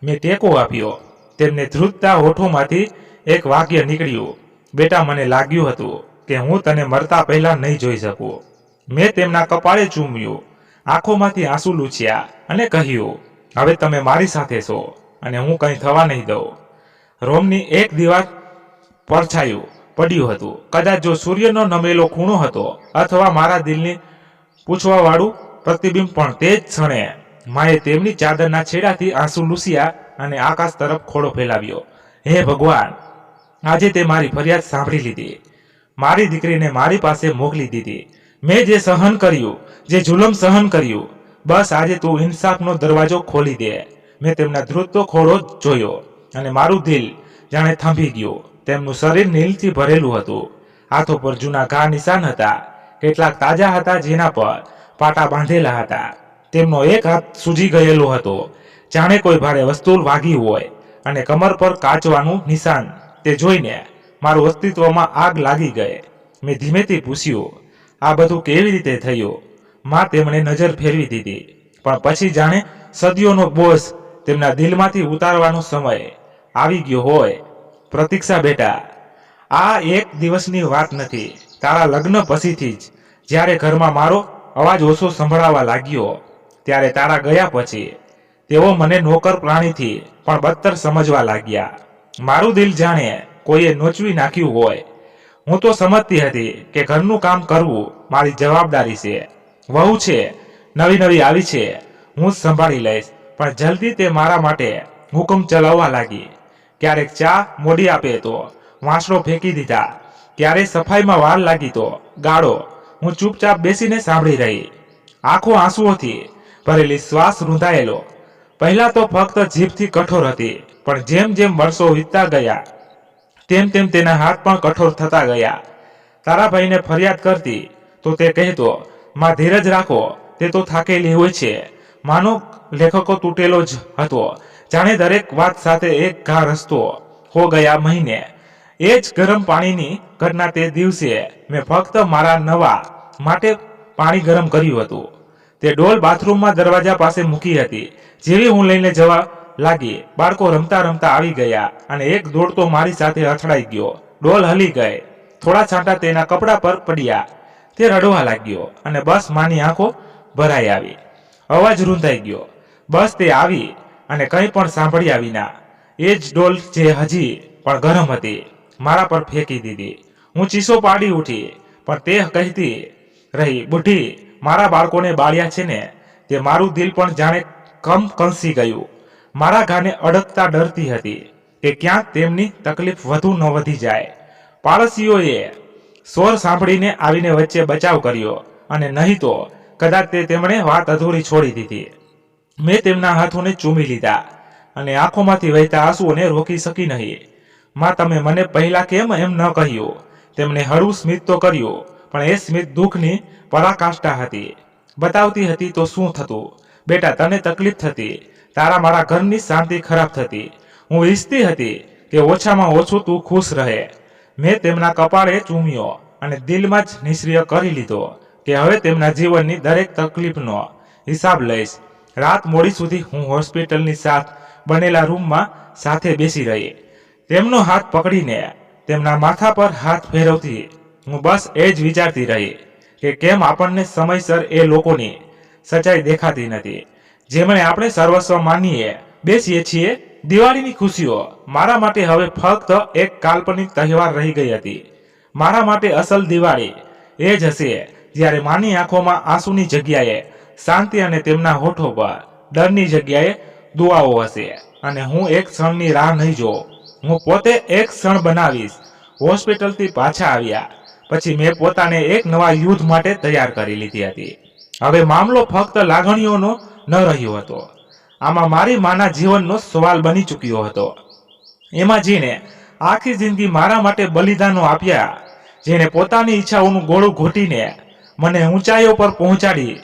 મેં ટેકો આપ્યો. તેમને ધ્રુજતા હોઠોમાંથી એક વાક્ય નીકળ્યું, બેટા, મને લાગ્યું હતું કે હું તને મરતા પહેલા નહીં જોઈ શકું. મેં તેમના કપાળે ચૂમ્યું, આંખોમાંથી આંસુ લૂછ્યા અને કહ્યું, હવે તમે મારી સાથે છો અને હું કંઈ થવા નહીં દઉં. રોમની એક દિવાલ પરછાયું પડ્યું હતું. કદાચ જો સૂર્યનો નમેલો ખૂણો હતો અથવા મારા દિલની પૂછવાવાળું પ્રતિબિંબ, પણ તે જ ક્ષણે માએ તેમની ચાદરના છેડાથી આંસુ લૂસ્યા અને આકાશ તરફ ખોળો ફેલાવ્યો. હે ભગવાન, આજે તે મારી ફરિયાદ સાંભળી લીધી. મારી દીકરીને મારી પાસે મોકલી દીધી. મેં જે સહન કર્યું, જે જુલમ સહન કર્યું, બસ આજે તું ઇન્સાફનો દરવાજો ખોલી દે. મેં તેમના ધ્રુજતો ખોળો જોયો અને મારું દિલ જાણે થંભી ગયું. તેમનું શરીર નીલથી ભરેલું હતું. હાથો પર જૂના ઘા નિશાન હતા. કેટલાક તાજા હતા જેના પર પાટા બાંધેલા હતા. તેમનો એક હાથ સૂજી ગયેલો હતો, જાણે કોઈ ભારે વસ્તુ વાગી હોય, અને કમર પર કાચવાનું નિશાન. તે જોઈને મારું અસ્તિત્વમાં આગ લાગી ગઈ. મેં ધીમેથી પૂછ્યું, આ બધું કેવી રીતે થયું? માં તેમણે નજર ફેરવી દીધી, પણ પછી જાણે સદીઓનો બોજ તેમના દિલમાંથી ઉતારવાનો સમય આવી ગયો હોય. પ્રતીક્ષા બેટા, આ એક દિવસની વાત નથી. તારા લગ્ન પછીથી જ જ્યારે ઘરમાં મારો અવાજ ઓછો સંભળાવા લાગ્યો, ત્યારે તારા ગયા પછી તેઓ મને નોકર પ્રાણીથી પણ બદતર સમજવા લાગ્યા. મારું દિલ જાણે કોઈએ નોચવી નાખ્યું હોય. હું તો સમજતી હતી કે ઘરનું કામ કરવું મારી જવાબદારી છે. વહુ છે, નવી નવી આવી છે, હું જ સંભાળી લઈશ. પણ જલ્દી તે મારા માટે હુકમ ચલાવવા લાગી. ક્યારેક ચા મોડી આપે તો વાંસળો ફેંકી દીધા, ક્યારેક સફાઈમાં વાર લાગી તો ગાળો. હું ચૂપચાપ બેસીને સાંભળી રહી, આંખો આંસુઓથી ભરેલી, શ્વાસ રૂંધાયેલો. પહેલા તો ફક્ત જીભથી કઠોર હતી, પણ જેમ જેમ વર્ષો વીતતા ગયા તેમ તેમ તેના હાથ પણ કઠોર થતા ગયા. તારાભાઈને ફરિયાદ કરતી તો તે કહેતો, માં ધીરજ રાખો, તે તો થાકેલી હોય છે. માનો લેખકો તૂટેલો જ હતો, જાણે દરેક વાત સાથે એક ઘા રસતો હો ગયા મહિને. એ જ ગરમ પાણીની ઘટના તે દિવસે મેં ફક્ત મારા નવા માટે પાણી ગરમ કર્યું હતું. તે ડોલ બાથરૂમમાં દરવાજા પાસે મૂકી હતી. જેવી હું લઈને જવા લાગી, બાળકો રમતા રમતા આવી ગયા અને એક દોડતો મારી સાથે અથડાઈ ગયો. ડોલ હલી ગઈ, થોડા છાંટા તેના કપડા પર પડ્યા. તે રડવા લાગ્યો અને બસ માની આંખો ભરાઈ આવી. અવાજ રૂંધાઈ ગયો. બસ તે આવી અને કંઈ પણ સાંભળ્યા વિના એ જ ડોલ જે હજી પણ ગરમ હતી મારા પર ફેંકી દીધી. હું ચીસો પાડી ઉઠી, પણ તે કહેતી રહી, બુઢી, મારા બાળકોને બાળ્યા છે ને. તે મારું દિલ પણ જાણે કંસી ગયું. મારા ઘાને અડકતા ડરતી હતી કે ક્યાંક તેમની તકલીફ વધુ ન વધી જાય. પાડોશીઓએ સ્વર સાંભળીને આવીને વચ્ચે બચાવ કર્યો, અને નહીં તો કદાચ તેમણે વાત અધૂરી છોડી દીધી. મેં તેમના હાથોને ચૂમી લીધા અને આંખોમાંથી વહેતા આંસુઓને રોકી શકી નહીં. માં, તમે મને પહેલા કેમ એમ ન કહ્યું? તેમણે હળવું સ્મિત તો કર્યું, પણ એ સ્મિત દુઃખની પરાકાષ્ઠા હતી. બતાવતી હતી તો શું થતું? બેટા, તને તકલીફ થતી, તારા મારા ઘરની શાંતિ ખરાબ થતી. હું ઈચ્છતી હતી કે ઓછામાં ઓછું તું ખુશ રહે. મેં તેમના કપાળે ચૂમ્યો અને દિલમાં જ નિશ્ચય કરી લીધો કે હવે તેમના જીવનની દરેક તકલીફનો હિસાબ લઈશ. રાત મોડી સુધી હું હોસ્પિટલની સાથ બનેલા રૂમમાં સાથે બેસી રહી. તેમનો હાથ પકડીને તેમના માથા પર હાથ ફેરવતી હું બસ એ જ વિચારતી રહી કે કેમ આપણને સમયસર એ લોકોની સચ્ચાઈ દેખાતી નથી, જેમણે આપણે સર્વસ્વ માનીએ બેસીએ છીએ. દિવાળીની ખુશીઓ મારા માટે હવે ફક્ત એક કાલ્પનિક તહેવાર રહી ગઈ હતી. મારા માટે અસલ દિવાળી એ જ હશે જ્યારે માની આંખોમાં આંસુની જગ્યાએ શાંતિ અને તેમના હોઠો પર ડરની જગ્યાએ દુઆઓ હશે. અને હું એક ક્ષણની રાહ નહીં જોઉં, હું પોતે એક ક્ષણ બનાવીશ. હોસ્પિટલથી પાછા આવ્યા પછી મેં પોતાને એક નવા યુદ્ધ માટે તૈયાર કરી લીધી હતી. હવે મામલો ફક્ત લાગણીઓનો ન રહ્યો હતો. આમાં મારી માના જીવનનો સવાલ બની ચૂક્યો હતો. એમાં જેને આખી જિંદગી મારા માટે બલિદાનો આપ્યા, જેને પોતાની ઈચ્છાઓનું ગોળું ઘોટીને મને ઊંચાઈઓ પર પહોંચાડી,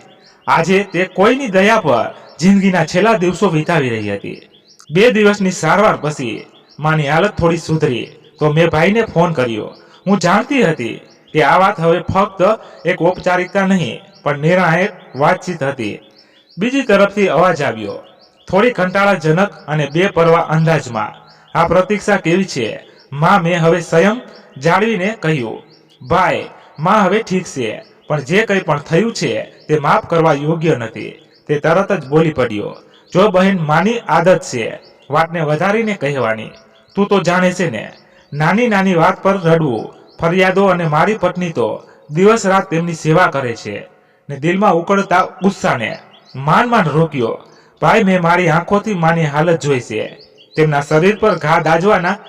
આજે તે કોઈની દયા પર જિંદગીના છેલ્લા દિવસો વિતાવી રહી હતી. 2 દિવસની સારવાર પછી માની હાલત થોડી સુધરી તો મેં ભાઈને ફોન કર્યો. હું જાણતી હતી કે આ વાત હવે ફક્ત એક ઔપચારિકતા નહીં પણ નિર્ણાયક વાતચીત હતી. બીજી તરફથી અવાજ આવ્યો, થોડી કંટાળાજનક અને બેપરવા અંદાજમાં. આ પ્રતીક્ષા કેવી છે માં? મેં હવે સંયમ જાળવીને કહ્યું, ભાઈ, માં હવે ઠીક છે, પણ જે કંઈ પણ થયું છે તે માફ કરવા યોગ્ય નથી. તે તરત જ બોલી પડ્યો, જો બહેન, માની આદત છે વાતને વધારીને કહેવાની. તું તો જાણે છે ને, નાની નાની વાત પર રડવું, ફરિયાદો. અને મારી પત્ની તો દિવસ રાત તેમની સેવા કરે છે. ને દિલમાં ઉકળતા ગુસ્સાને માંડ રોક્યો. ભાઈ, મેં મારી આંખોથી માની હાલત જોઈ છે. તેમના શરીર પર ઘા દાજવાના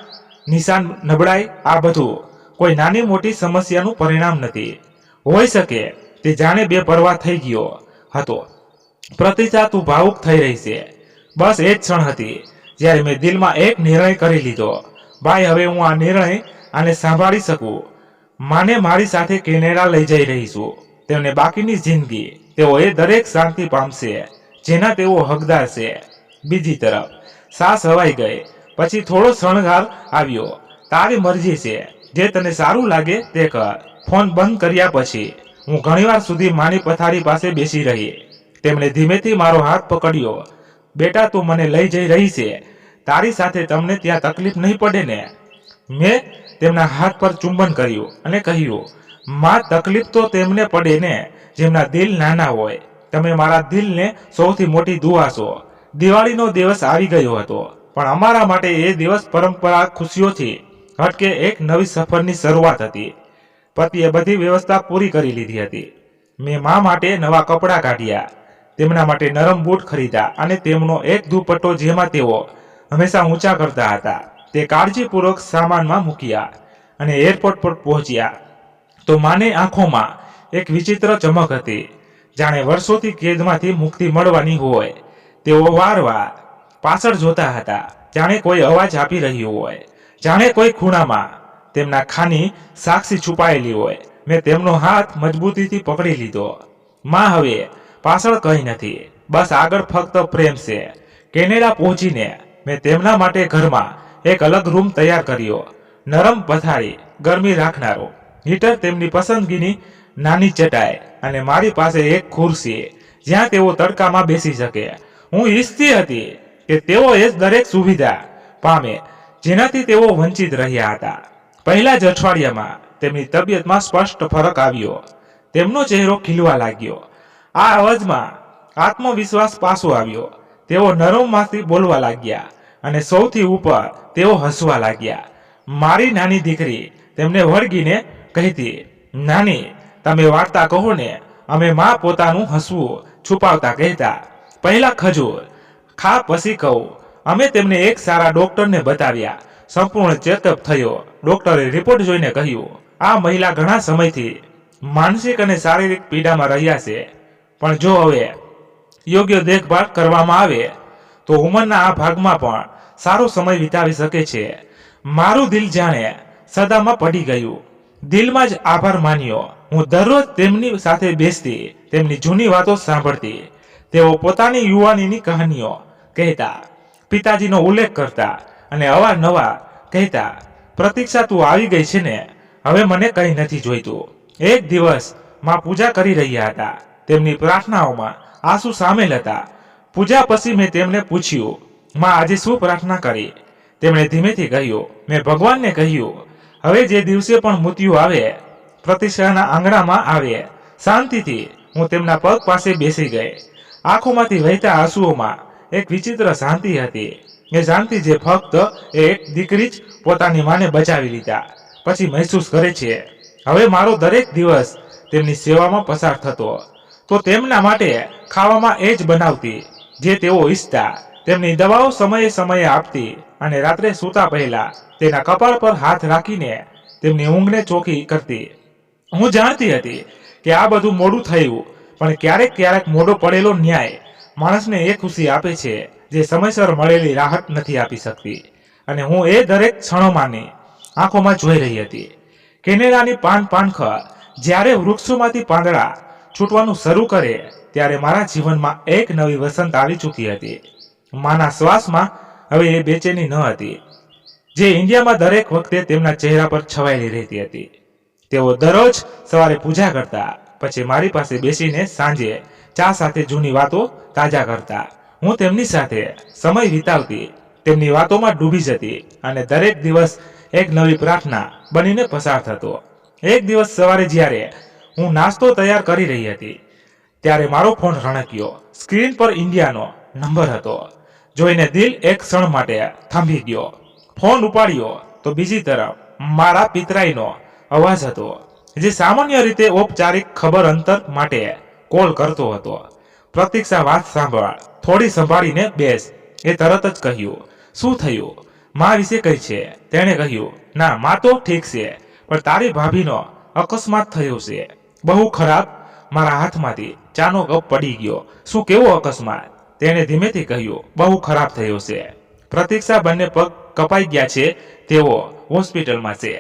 નિશાન, નબળાઈ, આ બધું કોઈ નાની મોટી સમસ્યાનું પરિણામ નથી. હોઈ શકે તે જાણે બેપરવા થઈ ગયો હતો. પ્રતિજા, તું ભાવુક થઈ રહી છે. બસ એ જ ક્ષણ હતી જ્યારે મેં દિલમાં એક નિર્ણય કરી લીધો. ભાઈ, હવે હું આ નિર્ણય આને સાંભળી શકું. માને મારી સાથે કેનેડા લઈ જઈ રહી છું. તેમને બાકીની જિંદગી તેઓ એ દરેક શાંતિ પામશે જેના તેઓ હકદાર છે. બીજી તરફ સાસ હવાઈ ગઈ પછી થોડો શણગાર આવ્યો. તારી મરજી છે, જે તને સારું લાગે તે કર. ફોન બંધ કર્યા પછી હું ઘણીવાર સુધી માની પથારી પાસે બેસી રહી. તેમણે ધીમેથી મારો હાથ પકડ્યો. બેટા, તું મને લઈ જઈ રહી છે, તારી સાથે તમને ત્યાં તકલીફ નહીં પડે ને? મેં તેમના હાથ પર ચુંબન કર્યું અને કહ્યું, માં, તકલીફ તો તેમને પડે ને જેમના દિલ નાના હોય. તમે મારા દિલને સૌથી મોટી દુઆ છો. દિવાળીનો દિવસ આવી ગયો હતો, પણ અમારા માટે એ દિવસ પરંપરા ખુશીઓથી હટકે એક નવી સફરની શરૂઆત હતી. પતિએ બધી વ્યવસ્થા પૂરી કરી લીધી હતી. મેં મા માટે નવા કપડાં કાઢ્યા, તેમના માટે નરમ બૂટ ખરીદ્યા અને તેમનો એક દુપટ્ટો જેમાં તેઓ હંમેશા ઊંચા કરતા હતા તે કાળજીપૂર્વક સામાનમાં મૂક્યા. અને એરપોર્ટ પર પહોંચ્યા તો માને આંખોમાં એક વિચિત્ર ચમક હતી, જાણે વર્ષોથી કેદમાંથી મુક્તિ મળવાની હોય. તેઓ વારવાર પાછળ જોતા હતા, જાણે કોઈ અવાજ આપી રહ્યું હોય, જાણે કોઈ ખૂણામાં તેમના ખાની સાક્ષી છુપાયેલી હોય. મેં તેમનો હાથ મજબૂતીથી પકડી લીધો. માં, હવે પાછળ કંઈ નથી, બસ આગળ ફક્ત પ્રેમ છે. કેનેડા પહોંચીને મેં તેમના માટે ઘરમાં એક અલગ રૂમ તૈયાર કર્યો. નરમ પથારી, ગરમી રાખનારો હીટર, તેમની પસંદગીની નાની ચટાઈ અને મારી પાસે એક ખુરશી જ્યાં તેઓ તડકામાં બેસી શકે. હું ઈચ્છતી હતી કે તેઓ એ દરેક સુવિધા પામે જેનાથી તેઓ વંચિત રહ્યા હતા. પહેલા જ અઠવાડિયામાં તેમની તબિયતમાં સ્પષ્ટ ફરક આવ્યો. તેમનો ચહેરો ખીલવા લાગ્યો. આ અવાજમાં આત્મવિશ્વાસ પાછો આવ્યો. તેઓ નરમમાંથી બોલવા લાગ્યા અને સૌથી ઉપર તેઓ હસવા લાગ્યા. મારી નાની દીકરી તેમને વળગીને કહેતી, નાની, તમે વાર્તા કહો ને. અમે માં પોતાનું હસવું છુપાવતા કહેતા, પહેલા ખજૂર ખા પછી કહું. અમે તેમને એક સારા ડોક્ટરને બતાવ્યા. સંપૂર્ણ ચેકઅપ થયો. ડોક્ટરે રિપોર્ટ જોઈને કહ્યું, આ મહિલા ઘણા સમયથી માનસિક અને શારીરિક પીડામાં રહ્યા છે, પણ જો હવે યોગ્ય દેખભાળ કરવામાં આવે તો ઉંમરના આ ભાગમાં પણ સારો સમય વિતાવી શકે છે. મારું દિલ જાણે સદામાં પડી ગયું. દિલમાં જ આભાર માન્યો. હું દરરોજ તેમની સાથે બેસતી, તેમની જૂની વાતો સાંભળતી. તેઓ પોતાની યુવાનીની કહાનીઓ કહેતા, પિતાજીનો ઉલ્લેખ કરતા અને અવારનવાર કહેતા, પ્રતીક્ષા, તું આવી ગઈ છે ને, હવે મને કંઈ નથી જોઈતું. એક દિવસ માં પૂજા કરી રહ્યા હતા. તેમની પ્રાર્થનાઓમાં આંસુ સામેલ હતા. પૂજા પછી મેં તેમને પૂછ્યું, માં, આજે શું પ્રાર્થના કરી? તેમણે ધીમેથી કહ્યું, મેં ભગવાનને કહ્યું, હવે જે દિવસે પણ મૃત્યુ આવે, પ્રતીક્ષાના આંગણામાં આવે, શાંતિથી. હું તેમના પગ પાસે બેસી ગઈ. આંખોમાંથી વહેતા આંસુઓમાં એક વિચિત્ર શાંતિ હતી. એ શાંતિ જે ફક્ત એક દીકરી જ પોતાની માને બચાવી લીધા પછી મહેસૂસ કરે છે. હવે મારો દરેક દિવસ તેમની સેવામાં પસાર થતો. તો તેમના માટે ખાવામાં એ જ બનાવતી જે તેઓ ઈચ્છતા. તેમની દવાઓ સમયે સમયે આપતી અને રાત્રે સૂતા પહેલા તેના કપાળ પર હાથ રાખીને તેમની ઊંઘને ચોખ્ખી કરતી. હું જાણતી હતી કે આ બધું મોડું થયું, પણ ક્યારેક ક્યારેક મોડો પડેલો ન્યાય માણસને એ ખુશી આપે છે જે સમયસર મળેલી રાહત નથી આપી શકતી. અને હું એ દરેક ક્ષણોમાંની આંખોમાં જોઈ રહી હતી. કેનેડાની પાનખર જ્યારે વૃક્ષોમાંથી પાંદડા છૂટવાનું શરૂ કરે ત્યારે મારા જીવનમાં એક નવી વસંત આવી ચૂકી હતી. માના શ્વાસમાં હવે એ બેચેની ન હતી જે ઇન્ડિયામાં દરેક વખતે તેમના ચહેરા પર છવાયેલી રહેતી હતી. તેઓ દરરોજ સવારે પૂજા કરતા, પછી મારી પાસે બેસીને સાંજે ચા સાથે જૂની વાતો તાજા કરતા. હું તેમની સાથે સમય વિતાવતી, તેમની વાતોમાં ડૂબી જતી અને દરેક દિવસ એક નવી પ્રાર્થના બનીને પસાર થતો. એક દિવસ સવારે જ્યારે હું નાસ્તો તૈયાર કરી રહી હતી ત્યારે મારો ફોન રણક્યો. સ્ક્રીન પર ઇન્ડિયાનો નંબર હતો. જોઈને દિલ એક ક્ષણ માટે થંભી ગયો. ફોન ઉપાડ્યો તો બીજી તરફ મારા પિતરાઈનો અવાજ હતો, જે સામાન્ય રીતે ઔપચારિક ખબર અંતર માટે કોલ કરતો હતો. પ્રતીક્ષા, વાત સાંભળ, થોડી સંભાળીને બેસ. એ તરત જ કહ્યું, શું થયું? માં વિશે કઈ છે? તેણે કહ્યું, ના, માં તો ઠીક છે, પણ તારી ભાભીનો અકસ્માત થયો છે. બહુ ખરાબ. મારા હાથમાંથી ચાનો કપ પડી ગયો. શું, કેવો અકસ્માત? તેણે ધીમેથી કહ્યું, બહુ ખરાબ થયો છે. પ્રતીક્ષા, બંને પગ કપાઈ ગયા છે. તેઓ હોસ્પિટલમાં છે.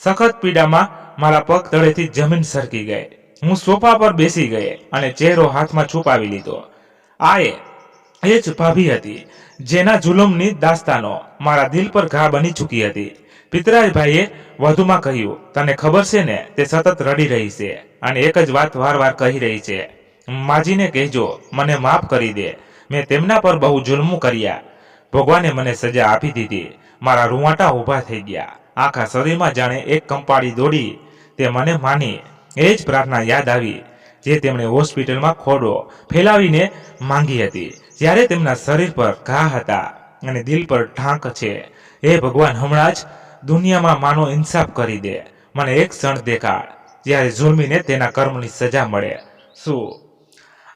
સખત પીડામાં મારા પગ તળેથી જમીન સરકી ગઈ. હું સોફા પર બેસી ગઈ અને ચહેરો હાથમાં છુપાવી લીધો. આ એ જ ભાભી હતી જેના જુલમની દાસ્તાનો મારા દિલ પર ઘા બની ચૂકી હતી. પિતરાઈભાઈએ વધુમાં કહ્યું, તને ખબર છે ને, તે સતત રડી રહી છે અને એક જ વાત વારવાર કહી રહી છે, માજીને કહેજો મને માફ કરી દે. મેં તેમના પર બહુ જુલ્મો કર્યા. ભગવાને મને સજા આપી દીધી. મારા રૂવાટા ઊભા થઈ ગયા. આખા શરીરમાં જાણે એક કંપાળી દોડી. તે મને માની એ જ પ્રાર્થના યાદ આવી જે તેમણે હોસ્પિટલમાં ખોડો ફેલાવીને માંગી હતી જ્યારે તેમના શરીર પર ઘા હતા અને દિલ પર ઢાંક છે. હે ભગવાન, હમણાં જ દુનિયામાં માનો ઇન્સાફ કરી દે. મને એક ક્ષણ દેખાડ જ્યારે ઝુલ્મીને તેના કર્મની સજા મળે. શું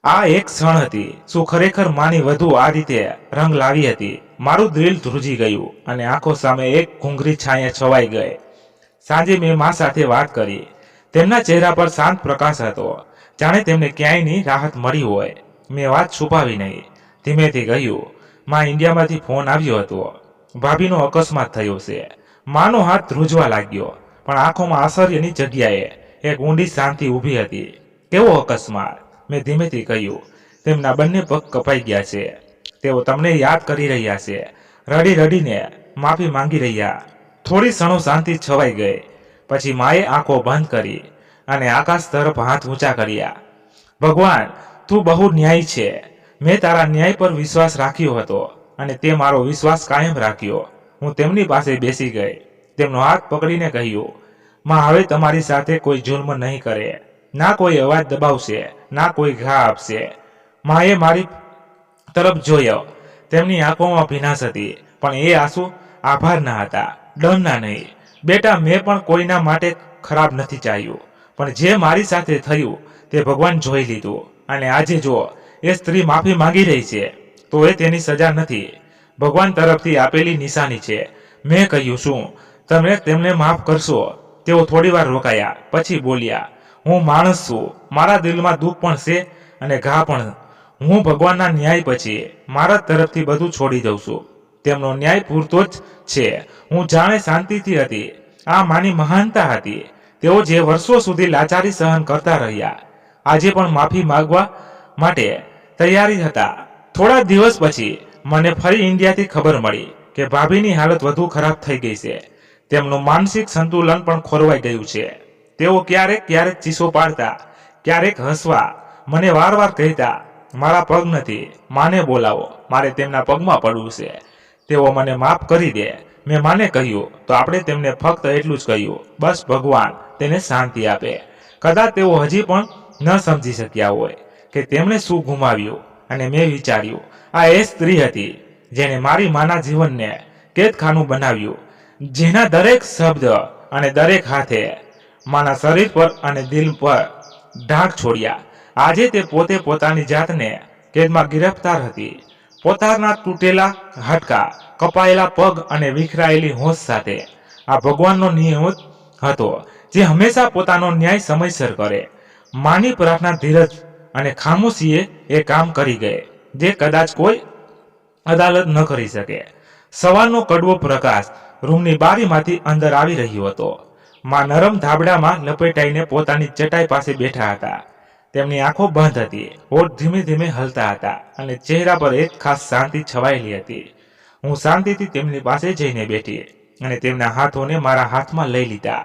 આ એક ક્ષણ હતી? શું ખરેખર માની વધુ આ રીતે રંગ લાવી હતી? મારું દિલ ધ્રુજી ગયું અને આંખો સામે એક ઘૂંઘરી છાયા છવાઈ ગઈ. સાંજે મેં મા સાથે વાત કરી. તેમના ચહેરા પર શાંત પ્રકાશ હતો, જાણે તેમને ક્યાંયની રાહત મળી હોય. મેં વાત છુપાવી નહીં. ધીમેથી કહ્યું, માં, ઇન્ડિયામાંથી ફોન આવ્યો હતો. ભાભીનો અકસ્માત થયો છે. માનો હાથ ધ્રુજવા લાગ્યો, પણ આંખોમાં આશ્ચર્યની જગ્યાએ એક ઊંડી શાંતિ ઊભી હતી. કેવો અકસ્માત? મેં ધીમેથી કહ્યું. તેમના બંને પગ કપાઈ ગયા છે. તેઓ તમને યાદ કરી રહ્યા છે. રડી રડીને માફી માંગી રહ્યા. થોડી ક્ષણો શાંતિ છવાઈ ગઈ. પછી માએ આંખો બંધ કરી અને આકાશ તરફ હાથ ઊંચા કર્યા. ભગવાન, તું બહુ ન્યાયી છે. મેં તારા ન્યાય પર વિશ્વાસ રાખ્યો હતો અને તે મારો વિશ્વાસ કાયમ રાખ્યો. હું તેમની પાસે બેસી ગઈ. તેમનો હાથ પકડીને કહ્યું, માં, હવે તમારી સાથે કોઈ જુલ્મ નહીં કરે. ના કોઈ અવાજ દબાવશે, ના કોઈ ઘા આપશે. માએ મારી તરફ જોયો. તેમની આંખોમાં ભીનાશ હતી, પણ એ આંસુ આભારના હતા, ડરના નહીં. બેટા, મેં પણ કોઈના માટે ખરાબ નથી ચાહ્યું, પણ જે મારી સાથે થયું તે ભગવાન જોઈ લીધું. અને આજે જો એ સ્ત્રી માફી માંગી રહી છે તો એ તેની સજા નથી, ભગવાન તરફથી આપેલી નિશાની છે. મેં કહ્યું, શું તમે તેમને માફ કરશો? તેઓ થોડીવાર રોકાયા, પછી બોલ્યા, હું માણસ છું, મારા દિલમાં દુઃખ પણ છે અને ઘા પણ. હું ભગવાનના ન્યાય પછી મારા તરફથી બધું છોડી દઉં છું. તેમનો ન્યાય પૂરતો જ છે. હું જાણે શાંતિથી હતી. આ માની મહાનતા હતી. તેઓ જે વર્ષો સુધી લાચારી સહન કરતા રહ્યા, આજે પણ માફી માંગવા માટે તૈયારી હતા. થોડા દિવસ પછી મને ફરી ઇન્ડિયાથી ખબર મળી કે ભાભીની હાલત વધુ ખરાબ થઈ ગઈ છે. તેમનું માનસિક સંતુલન પણ ખોરવાઈ ગયું છે. તેઓ ક્યારેક ક્યારેક ચીસો પાડતા, ક્યારેક હસવા. મને વારવાર કહેતા, મારા પગ નથી, માને બોલાવો, મારે તેમના પગમાં પડવું છે, તેઓ મને માફ કરી દે. મેં માને કહ્યું, તો આપણે તેમને ફક્ત એટલું જ કહ્યું, બસ ભગવાન તેને શાંતિ આપે. કદાચ તેઓ હજી પણ ન સમજી શક્યા હોય કે તેમણે શું ગુમાવ્યું. અને મેં વિચાર્યું, આ એ સ્ત્રી હતી જેણે મારી માના જીવનને કેદખાનું બનાવ્યું, જેના દરેક શબ્દ અને દરેક હાથે માના શરીર પર અને દિલ પર ઢાંક છોડ્યા. આજે તે પોતે પોતાની જાતને કેદમાં ગિરફ્તાર હતી. પોતાના તૂટેલા હાડકાં, કપાયેલા પગ અને વિખરાયેલી હોશ સાથે. આ ભગવાનનો નિયમ હતો, જે હંમેશા પોતાનો ન્યાય સમયસર કરે. માની પ્રાર્થના, ધીરજ અને ખામોશીએ એ કામ કરી ગઈ જે કદાચ કોઈ અદાલત ન કરી શકે. સવારનો કડવો પ્રકાશ રૂમની બારીમાંથી અંદર આવી રહ્યો હતો. માં નરમ ધાબળામાં લપેટાઈને પોતાની ચટાઈ પાસે બેઠા હતા. તેમની આંખો બંધ હતી, હોઠ ધીમે ધીમે હલતા હતા અને ચહેરા પર એક ખાસ શાંતિ છવાયેલી હતી. હું શાંતિથી તેમની પાસે જઈને બેઠી અને તેમના હાથોને મારા હાથમાં લઈ લીધા.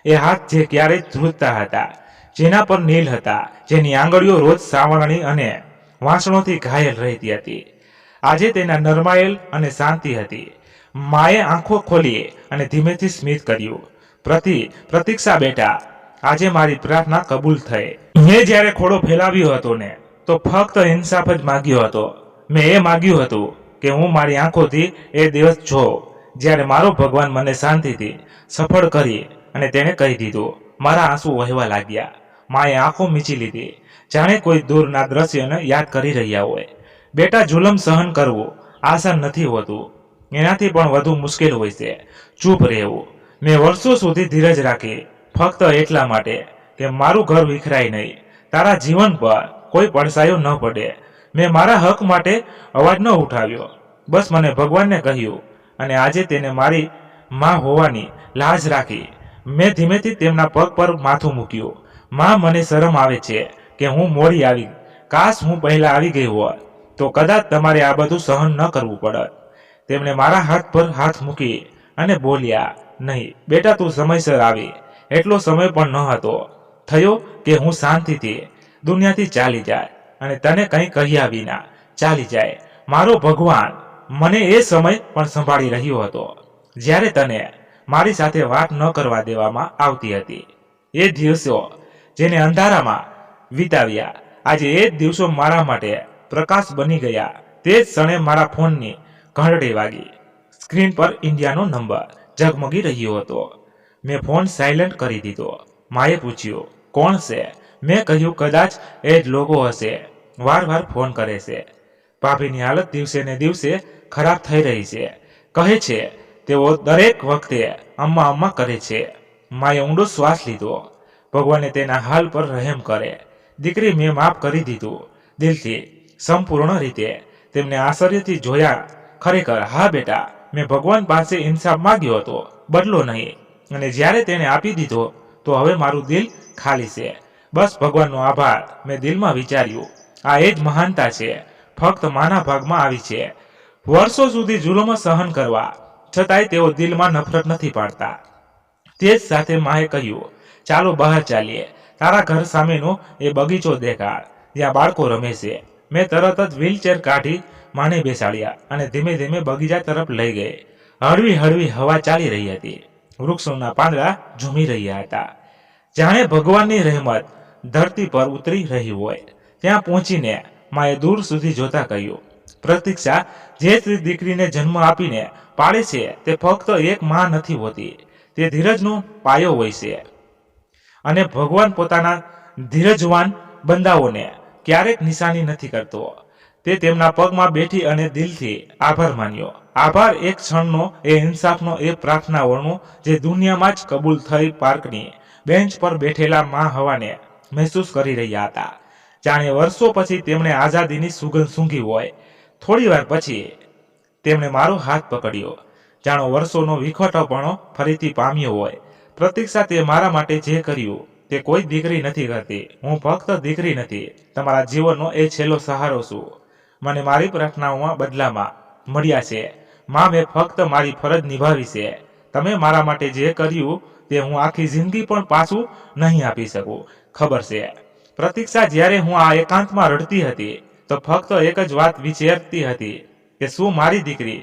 એ હાથ જે ક્યારેય ધ્રુજતા હતા, જેના પર નીલ હતા, જેની આંગળીઓ રોજ સાવરણી અને વાસણોથી ઘાયલ રહેતી હતી, આજે તેના નરમાયેલ અને શાંતિ હતી. માએ આંખો ખોલી અને ધીમેથી સ્મિત કર્યું. પ્રતીક્ષા બેટા, આજે મારી પ્રાર્થના કબૂલ થઈ. મેં જ્યારે ખોળો ફેલાવ્યો હતો ને, તો ફક્ત ઇન્સાફ જ માગ્યો હતો. મેં એ માગ્યું હતું કે હું મારી આંખોથી એ દિવસ જોઉં જ્યારે મારો ભગવાન મને શાંતિથી સફળ કરી. અને તેણે કહી દીધું. મારા આંસુ વહેવા લાગ્યા. માએ આંખો મીચી લીધી, જાણે કોઈ દૂરના દ્રશ્યને યાદ કરી રહ્યા હોય. બેટા, જુલમ સહન કરવું આસાન નથી હોતું, એનાથી પણ વધુ મુશ્કેલ હોય છે ચૂપ રહેવું. મેં વર્ષો સુધી ધીરજ રાખી, ફક્ત એટલા માટે કે મારું ઘર વિખરાય નહીં, તારા જીવન પર કોઈ પડછાયો ન પડે. મેં મારા હક માટે અવાજ ન ઉઠાવ્યો, બસ મને ભગવાનને કહ્યું. અને આજે તેને મારી માં હોવાની લાજ રાખી. મેં ધીમેથી તેમના પગ પર માથું મૂક્યું. માં, મને શરમ આવે છે કે હું મોડી આવી. કાશ હું પહેલા આવી ગઈ હોત, તો કદાચ તમારે આ બધું સહન ન કરવું પડત. તેમણે મારા હાથ પર હાથ મૂકી અને બોલ્યા, નહીં બેટા, તું સમયસર આવી. એટલો સમય પણ ન હતો થયો કે હું શાંતિથી દુનિયાથી ચાલી જાય અને તને કંઈ કહ્યા વિના ચાલી જાય. મારો ભગવાન મને એ સમય પણ સંભાળી રહ્યો હતો જ્યારે તને મારી સાથે વાત ન કરવા દેવામાં આવતી હતી. એ દિવસો જેને અંધારામાં વિતાવ્યા, આજે એ જ દિવસો મારા માટે પ્રકાશ બની ગયા. તે જ ક્ષણે મારા ફોનની ઘંટડી વાગી. સ્ક્રીન પર ઇન્ડિયાનો નંબર ઝગમગી રહ્યો હતો. મેં ફોન સાયલેન્ટ કરી દીધો. માએ પૂછ્યું, કોણ છે? મેં કહ્યું, કદાચ એ જ લોકો હશે, વાર ફોન કરે છે. ભાભીની હાલત દિવસે ને દિવસે ખરાબ થઈ રહી છે. કહે છે તેઓ દરેક વખતે અમ્મા અમ્મા કરે છે. માએ ઊંડો શ્વાસ લીધો. ભગવાને તેના હાલ પર રહેમ કરે. દીકરી, મેં માફ કરી દીધું દિલથી, સંપૂર્ણ રીતે. તેમને આશ્ચર્યથી જોયા. ખરેખર? હા બેટા, મેં ભગવાન પાસે ઇન્સાફ માંગ્યો હતો, બદલો નહીં, અને જ્યારે તેણે આપી દીધો તો હવે મારું દિલ ખાલી છે. બસ ભગવાનનો આભાર, મેં દિલમાં વિચાર્યું. આ એ જ મહાનતા છે, ફક્ત માના ભાગમાં આવી છે. વર્ષો સુધી જુલમ સહન કરવા છતાંય તેઓ દિલમાં નફરત નથી પાડતા. તે જ સાથે માએ કહ્યું, ચાલો બહાર ચાલીએ, તારા ઘર સામેનો એ બગીચો દેખાડ જ્યાં બાળકો રમે છે. મેં તરત જ વ્હીલચેર કાઢી માને બેસાડ્યા અને ધીમે ધીમે બગીચા તરફ લઈ ગઈ. હળવી હળવી હવા ચાલી રહી હતી, વૃક્ષોના પાંદડા ઝૂમી રહ્યા હતા, જાણે ભગવાનની રહેમત ધરતી પર ઉતરી રહી હોય. ત્યાં પહોંચીને માએ દૂર સુધી જોતા કહ્યું, પ્રતીક્ષા જે દીકરીને જન્મ આપીને પાળે છે તે ફક્ત એક માં નથી હોતી, તે ધીરજનો પાયો હોય છે. અને ભગવાન પોતાના ધીરજવાન બંદાઓને ક્યારેક નિશાની નથી કરતો. તે તેમના પગમાં બેઠી અને દિલથી આભાર માન્યો. આભાર એક ક્ષણનો, એ ઇન્સાફનો, એ પ્રાર્થનાઓનો જે દુનિયામાં જ કબૂલ થઈ. પાર્કની બેન્ચ પર બેઠેલા મા હવાને મહેસૂસ કરી રહ્યા હતા, જાણે વર્ષો પછી તેમણે આઝાદીની સુગંધ સૂંઘી હોય. થોડી વાર પછી તેમણે મારો હાથ પકડ્યો, જાણો વર્ષોનો વિખોટોપણો ફરીથી પામ્યો હોય. પ્રતીક્ષા, તે મારા માટે જે કર્યું તે કોઈ દીકરી નથી કરતી. હું ફક્ત દીકરી નથી, તમારા જીવનનો એ છેલ્લો સહારો છું. મને મારી પ્રાર્થનાઓમાં બદલામાં મળ્યા છે. માં, મેં ફક્ત મારી ફરજ નિભાવી છે. તમે મારા માટે જે કર્યું તે હું આખી જિંદગી પણ પાછું નહીં આપી શકું. ખબર છે પ્રતીક્ષા, જ્યારે હું આ એકાંતમાં રડતી હતી તો ફક્ત એક જ વાત વિચારતી હતી કે શું મારી દીકરી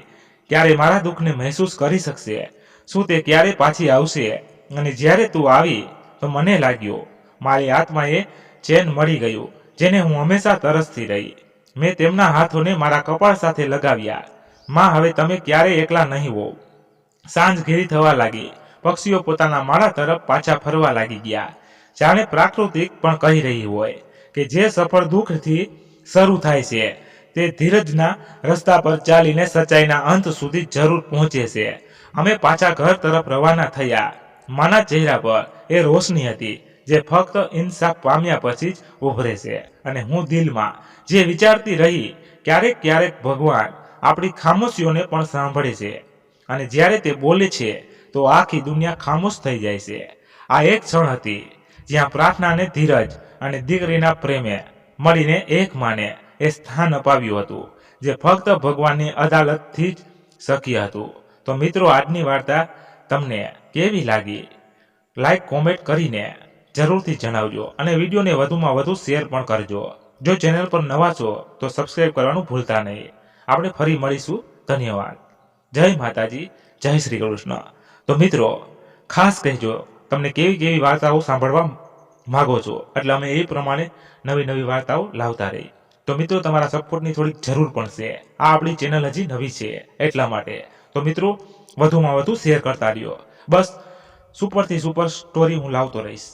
ક્યારે મારા દુઃખને મહેસૂસ કરી શકશે? શું તે ક્યારે પાછી આવશે? અને જ્યારે તું આવી તો મને લાગ્યું મારી આત્માએ ચેન મળી ગયું, જેને હું હંમેશા તરસતી રહી. મેં તેમના હાથોને મારા કપાળ સાથે લગાવ્યા. માં, હવે તમે ક્યારેય એકલા નહીં હોવ. સાંજ ઘેરી થવા લાગી, પક્ષીઓ પોતાના માળા તરફ પાછા ફરવા લાગી ગયા, જાણે પ્રાકૃતિક પણ કહી રહી હોય કે જે સફળ દુઃખથી શરૂ થાય છે તે ધીરજના રસ્તા પર ચાલીને સચ્ચાઈના અંત સુધી જરૂર પહોંચે છે. અમે પાછા ઘર તરફ રવાના થયા. માના ચહેરા પર એ રોશની હતી જે ફક્ત ઇન્સાફ પામ્યા પછી જ ઉભરે છે. અને હું દિલમાં જે વિચારતી રહી, ક્યારેક ક્યારેક ભગવાન આપણી ખામોશીઓને પણ સાંભળે છે, અને જ્યારે તે બોલે છે તો આખી દુનિયા ખામોશ થઈ જાય છે. આ એક ક્ષણ હતી જ્યાં પ્રાર્થનાને, ધીરજ અને દીકરીના પ્રેમે મળીને એક માને એ સ્થાન અપાવ્યું હતું જે ફક્ત ભગવાનની અદાલતથી જ શક્ય હતું. તો મિત્રો, આજની વાર્તા તમને કેવી લાગી? લાઈક, કોમેન્ટ કરીને જરૂરથી જણાવજો, અને વિડીયોને વધુમાં વધુ શેર પણ કરજો. જો ચેનલ પર નવા છો તો સબસ્ક્રાઈબ કરવાનું ભૂલતા નહીં. આપણે ફરી મળીશું. ધન્યવાદ. જય માતાજી, જય શ્રી કૃષ્ણ. તો મિત્રો, ખાસ કહેજો તમને કેવી કેવી વાર્તાઓ સાંભળવા માગો છો, એટલે અમે એ પ્રમાણે નવી નવી વાર્તાઓ લાવતા રહી. તો મિત્રો, તમારા સપોર્ટની થોડીક જરૂર પડશે. આ આપણી ચેનલ હજી નવી છે એટલા માટે. તો મિત્રો, વધુમાં વધુ શેર કરતા રહ્યો. બસ સુપરથી સુપર સ્ટોરી હું લાવતો રહીશ.